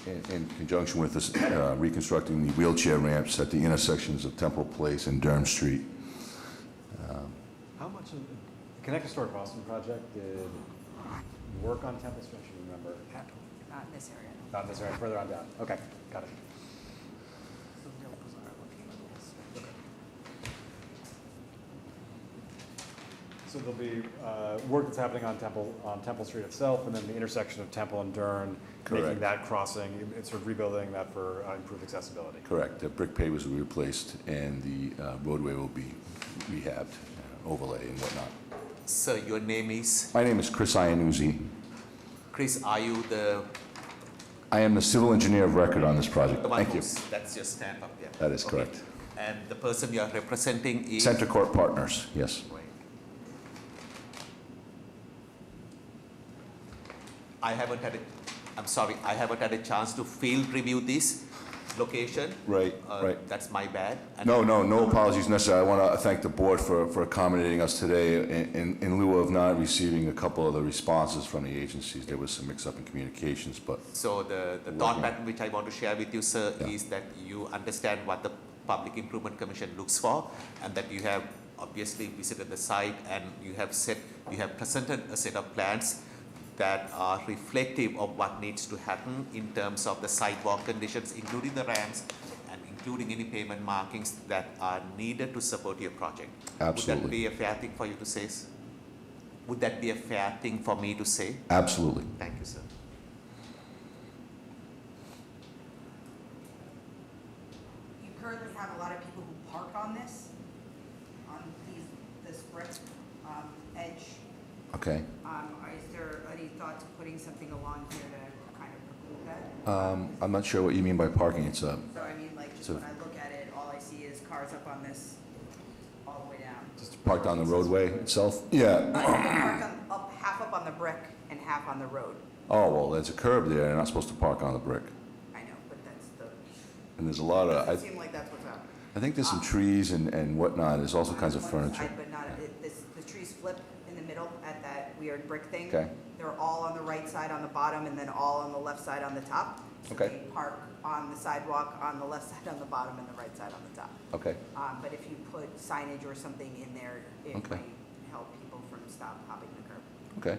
in conjunction with this, reconstructing the wheelchair ramps at the intersections of Temple Place and Durham Street. How much of the Connect Historic Boston project did work on Temple Street? I should remember. Not in this area. Not in this area, further on down. Okay, got it. So there'll be work that's happening on Temple Street itself, and then the intersection of Temple and Dern, making Correct. that crossing, it's sort of rebuilding that for improved accessibility. Correct. The brick pavers will be replaced, and the roadway will be rehabbed, overlay and whatnot. Sir, your name is? My name is Chris Iannuzzi. Chris, are you the I am the civil engineer of record on this project. one Thank you. who's, that's your stamp up there? That is Okay. correct. And the person you are representing is? Center Court Partners, yes. Right. I haven't had a chance to field review this location. Right, right. That's my bad. And No apologies necessary. I want to thank the board for accommodating us today in lieu of not receiving a couple of the responses from the agencies. There was some mix-up in communications, but So the thought pattern which I want to share with you, sir, is that you understand what the Public Improvement Commission looks for, and that you have obviously visited the site and you have presented a set of plans that are reflective of what needs to happen in terms of the sidewalk conditions, including the ramps and including any pavement markings that are needed to support your project. Absolutely. Would that be a fair thing for you to say? Would that be a fair thing for me to say? absolutely. Thank you, sir. You currently have a lot of people who park on this brick edge. Okay. Is there any thoughts of putting something along here to kind of preclude that? I'm not sure what you mean by parking. It's a, So I mean, like, just So- when I look at it, all I see is cars up on this all the way down. just parked on the roadway itself? Yeah. Half up on the brick and half on the road. Oh, well, there's a curb there. They're not supposed to park on the brick. I know, but that's the, And there's a lot of, doesn't seem like that's what's happening. I think there's some trees and whatnot. There's also kinds of On one furniture. side, but not, the trees flip in the middle at that weird brick thing. Okay. They're all on the right side on the bottom and then all on the left side on the top. So Okay. they park on the sidewalk on the left side on the bottom and the right side on the top. Okay. But if you put signage or something in there, it Okay. might help people from stop hopping the curb. Okay.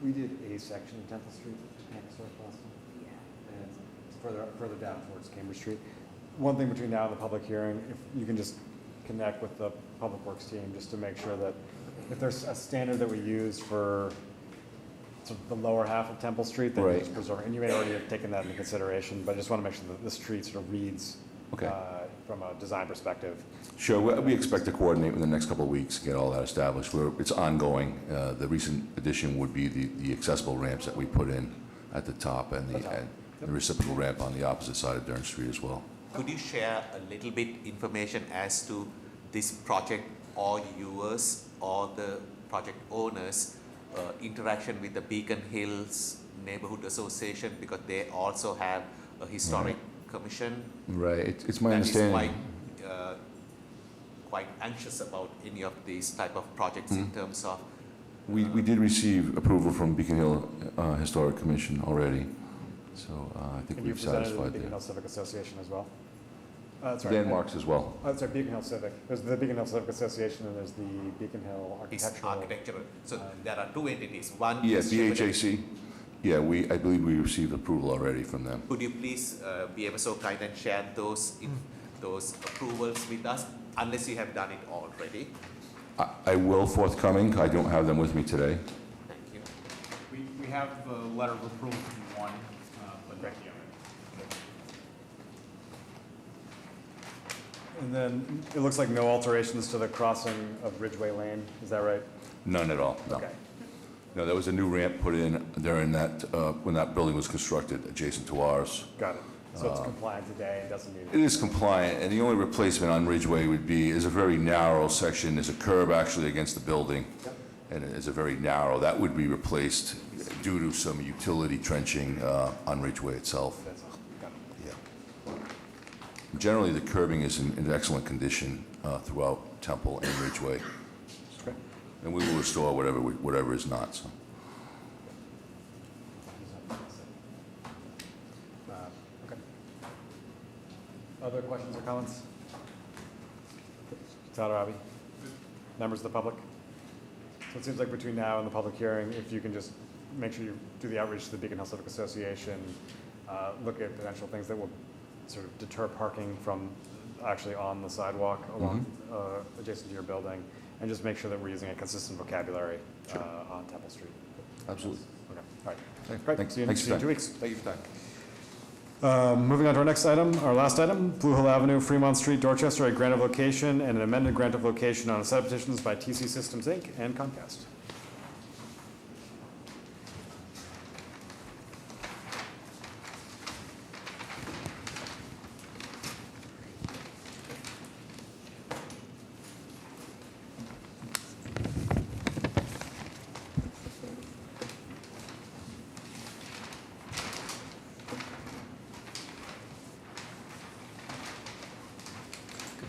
We did a section of Temple Street next door last time. Yeah. And it's further down towards Cambridge Street. One thing between now and the public hearing, if you can just connect with the Public Works team, just to make sure that if there's a standard that we use for sort of the lower half of Temple Street, then Right. just preserve, and you may already have taken that into consideration, but I just want to make sure that the street sort of reads Okay. from a design perspective. Sure, we expect to coordinate within the next couple of weeks, get all that established. It's ongoing. The recent addition would be the accessible ramps that we put in at the top and the reciprocal ramp on the opposite side of Dern Street as well. Could you share a little bit information as to this project or yours or the project owners' interaction with the Beacon Hills Neighborhood Association, because they also have a historic commission? Right, it's my understanding. That is quite anxious about any of these type of projects in terms of. We did receive approval from Beacon Hill Historic Commission already, so I think And you we've presented to the satisfied Beacon that. Hill Civic Association as well? Sorry. Landmarks as well. Oh, sorry, Beacon Hill Civic. There's the Beacon Hill Civic Association and there's the Beacon Hill It's Architectural. architectural. So there are two entities. One Yeah, is Shepard- BHAC. Yeah, I believe we received approval already from them. Could you please be ever so kind and share those approvals with us, unless you have done it already? I will forthcoming. I don't have them with me today. Thank you. We have the letter of approval from one, but yeah. And then it looks like no alterations to the crossing of Ridgeway Lane, is that right? None at all, no. Okay. No, there was a new ramp put in during that, when that building was constructed adjacent to ours. Got it. So it's compliant today and doesn't need. It is compliant, and the only replacement on Ridgeway is a very narrow section. There's a curb actually against the building, and it's a very narrow. That would be replaced due to some utility trenching on Ridgeway itself. That's all. Got it. Yeah. Generally, the curbing is in excellent condition throughout Temple and Ridgeway, Okay. and we will restore whatever is not, so. Okay. Other questions or comments? Todd or Abby? Members of the public? So it seems like between now and the public hearing, if you can just make sure you do the outreach to the Beacon Hill Civic Association, look at potential things that will sort of deter parking from actually on the sidewalk along, adjacent to your building, and just make sure that we're using a consistent vocabulary on Temple Street. Absolutely. Okay, all right. Great. See you Thanks for in 2 your weeks. time. Thank you for your time. Moving on to our next item, our last item, Blue Hill Avenue, Fremont Street, Dorchester, a grant of location and an amended grant of location on a set of petitions by TC Systems, Inc. and Comcast.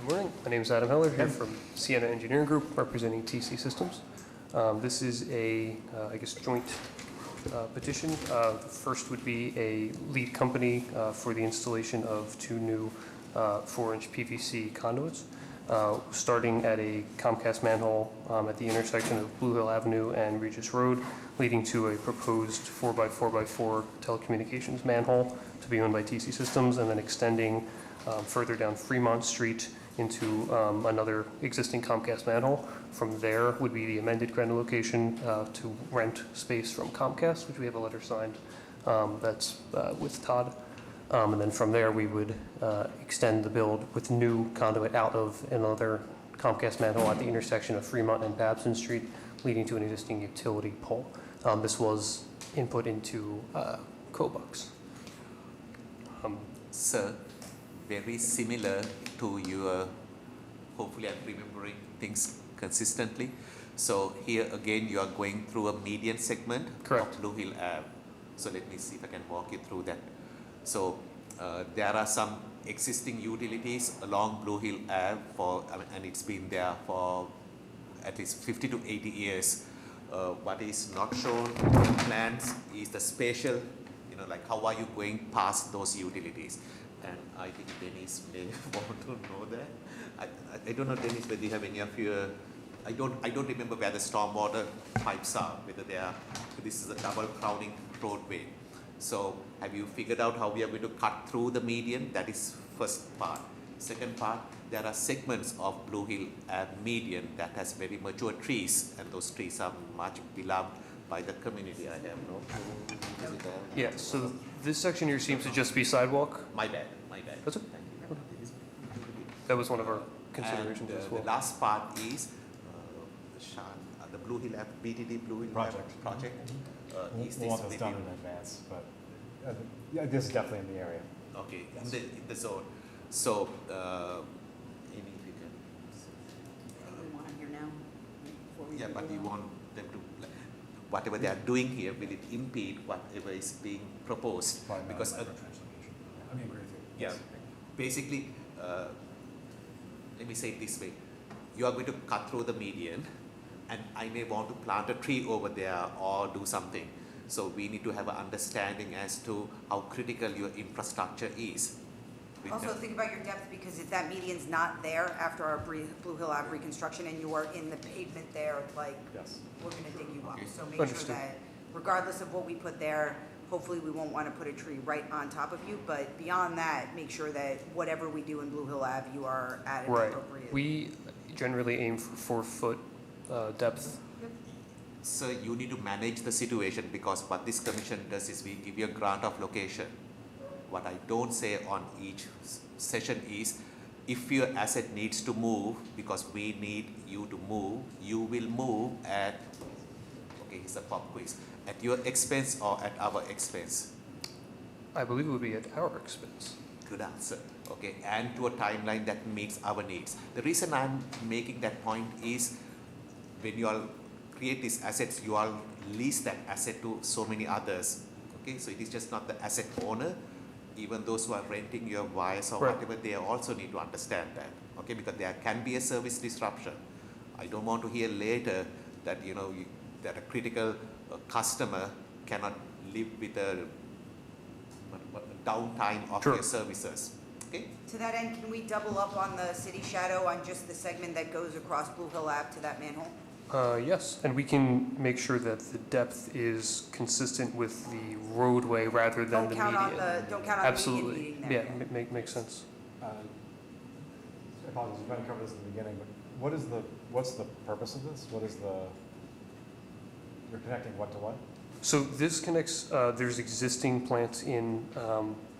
morning. My name is Adam Heller, here from Sienna Engineering Group, representing TC Systems. This is a, I guess, joint petition. The first would be a lead company for the installation of 2 new 4-inch PVC conduits, starting at a Comcast manhole at the intersection of Blue Hill Avenue and Regis Road, leading to a proposed 4x4x4 telecommunications manhole to be owned by TC Systems, and then extending further down Fremont Street into another existing Comcast manhole. From there would be the amended grand location to rent space from Comcast, which we have a letter signed that's with Todd. And then from there, we would extend the build with new conduit out of another Comcast manhole at the intersection of Fremont and Babson Street, leading to an existing utility pole. This was input into COBUX. Sir, very similar to your, hopefully I'm remembering things consistently. So here again, you are going through a median segment of Blue Hill Ave. So let me see if I can walk you through that. So there are some existing utilities along Blue Hill Ave and it's been there for at least 50 to 80 years. What is not shown in the plans is the spatial, like how are you going past those utilities? And I think Dennis may want to know that. I don't know, Dennis, whether you have any of your, I don't remember where the stormwater pipes are, whether they are, this is a double crowning roadway. So have you figured out how we are going to cut through the median? That is first part. Second part, there are segments of Blue Hill median that has very mature trees, and those trees are much beloved by the community. I have no clue. Is it there? Yeah, so this section here seems to just be sidewalk. My bad. That's okay. That was one of our considerations And, as well. the last part is the Blue Hill BTD Blue Hill project. Is We'll this want this done in advance, but yeah, this is definitely in the area. Okay, in the zone. So, Amy, if you can. We want them here now? before we Yeah, do but the we law? want them to, whatever they are doing here, will it impede whatever is being proposed? Because, I mean, agree with you. yeah, basically, let me say it this way. You are going to cut through the median, and I may want to plant a tree over there or do something. So we need to have an understanding as to how critical your infrastructure is. Also think about your depth, because if that median's not there after our Blue Hill Ave reconstruction and you are in the pavement there, like, we're gonna dig you up. So make sure that regardless of what we put there, hopefully we won't wanna put a tree right on top of you, but beyond that, make sure that whatever we do in Blue Hill Ave, you are at an Right. appropriate. We generally aim for 4-foot depth. So you need to manage the situation, because what this commission does is we give you a grant of location. What I don't say on each session is, if your asset needs to move, because we need you to move, you will move at, okay, here's a pop quiz, at your expense or at our expense? I believe it would be at our expense. Good answer. Okay, and to a timeline that meets our needs. The reason I'm making that point is, when you all create these assets, you all lease that asset to so many others. Okay, so it is just not the asset owner. Even those who are renting your wires or whatever, they also need to understand that. Okay, because there can be a service disruption. I don't want to hear later that that a critical customer cannot live with a downtime of your services. Okay. To that end, can we double up on the city shadow on just the segment that goes across Blue Hill Ave to that manhole? Yes, and we can make sure that the depth is consistent with the roadway rather than the median. Don't count on the median Absolutely. being there. Yeah, makes sense. I apologize, we might have covered this in the beginning, but what's the purpose of this? You're connecting what to what? So this connects, there's existing plants in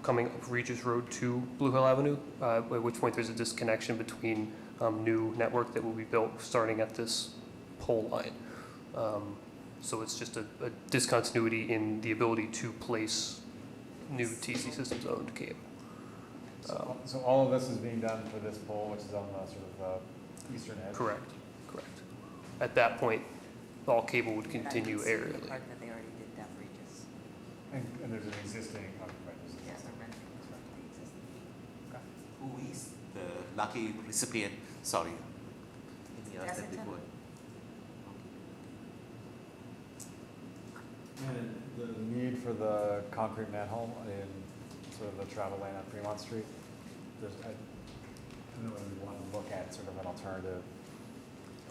coming up Regis Road to Blue Hill Avenue, at which point there's a disconnection between new network that will be built starting at this pole line. So it's just a discontinuity in the ability to place new TC Systems owned cable. So all of this is being done for this pole, which is on the sort of eastern edge? Correct. At that point, all cable would continue The aerially. part that they already did that for Regis. And there's an existing, Yes, they're renting, it's renting the existing. Who is the lucky recipient, sorry. Any other Jessica? report? And the need for the concrete manhole in sort of the travel lane on Fremont Street, I don't know whether we want to look at sort of an alternative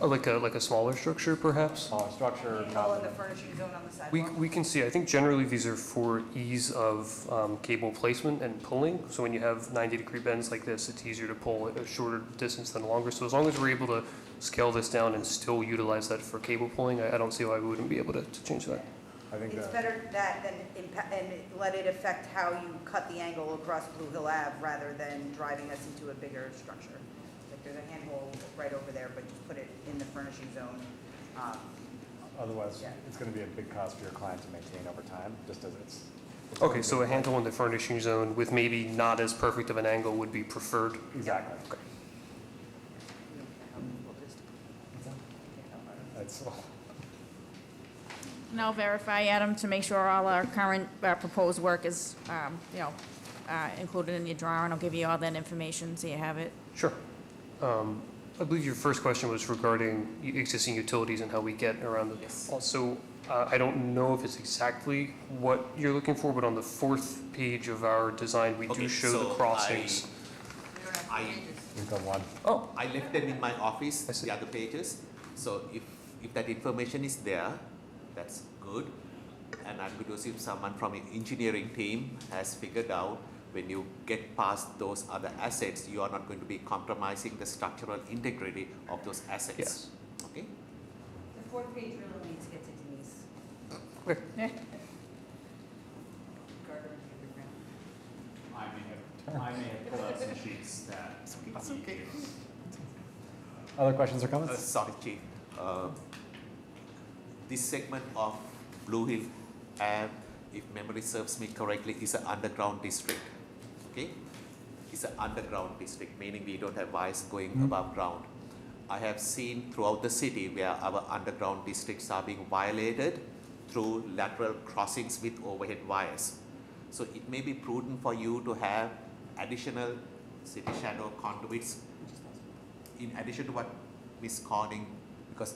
Oh, like a smaller structure, perhaps? structure. All in the furnishing zone on the sidewalk? We can see, I think generally these are for ease of cable placement and pulling. So when you have 90-degree bends like this, it's easier to pull a shorter distance than longer. So as long as we're able to scale this down and still utilize that for cable pulling, I don't see why we wouldn't be able to change that. I think It's that, better that than and let it affect how you cut the angle across Blue Hill Ave rather than driving us into a bigger structure. Like there's a handhole right over there, but just put it in the furnishing zone. otherwise, Yeah. it's going to be a big cost for your client to maintain over time, just as it's. Okay, so a handle in the furnishing zone with maybe not as perfect of an angle would be preferred. Exactly. It's, And I'll verify, Adam, to make sure all our current proposed work is, included in your drawing. I'll give you all that information so you have it. Sure. I believe your first question was regarding existing utilities and how we get around the. Yes. Also, I don't know if it's exactly what you're looking for, but on the fourth page of our design, we do Okay, show so the crossings. we've got one. Oh, I left them in my office, I see. the other pages. So if that information is there, that's good. And I'm going to assume someone from the engineering team has figured out when you get past those other assets, you are not going to be compromising the structural integrity of those assets. Yes. Okay? The fourth page really needs to get to Denise. Okay. Gardner and Underground. I may have pulled out some sheets that. That's okay. Other questions or comments? Sorry, Chief. This segment of Blue Hill Ave, if memory serves me correctly, is an underground district. Okay? It's an underground district, meaning we don't have wires going above ground. I have seen throughout the city where our underground districts are being violated through lateral crossings with overhead wires. So it may be prudent for you to have additional city shadow conduits in addition to what Ms. Corning, because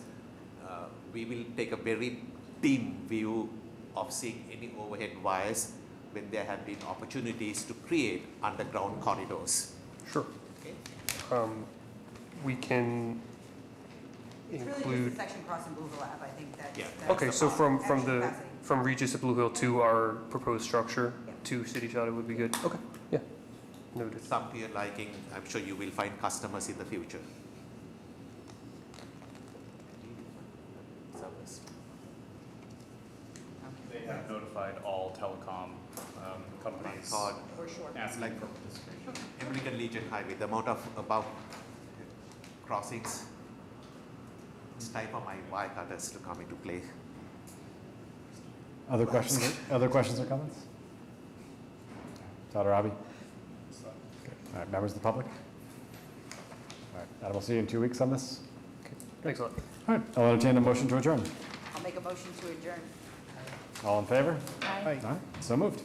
we will take a very dim view of seeing any overhead wires when there have been opportunities to create underground corridors. Sure. Okay? We can It's really include. just the section crossing Blue Hill Ave, I think that's. Yeah. that's Okay, the so problem. from Extra the, capacity. from Regis to Blue Hill to our proposed structure Yeah. to City Shadow would be good. Okay, yeah, noted. Some to your liking, I'm sure you will find customers in the future. They have notified all telecom companies God. asking Like- for participation. American Legion Highway, the amount of about crossings, it's time for my wire cutters to come into play. Other questions, other questions or comments? Todd or Avi? Okay. All right, members of the public? All right, Adam, we'll see you in 2 weeks on this. Thanks a lot. All right, I'll entertain a motion to adjourn. I'll make a motion to adjourn. All in favor? Aye. All right, so moved.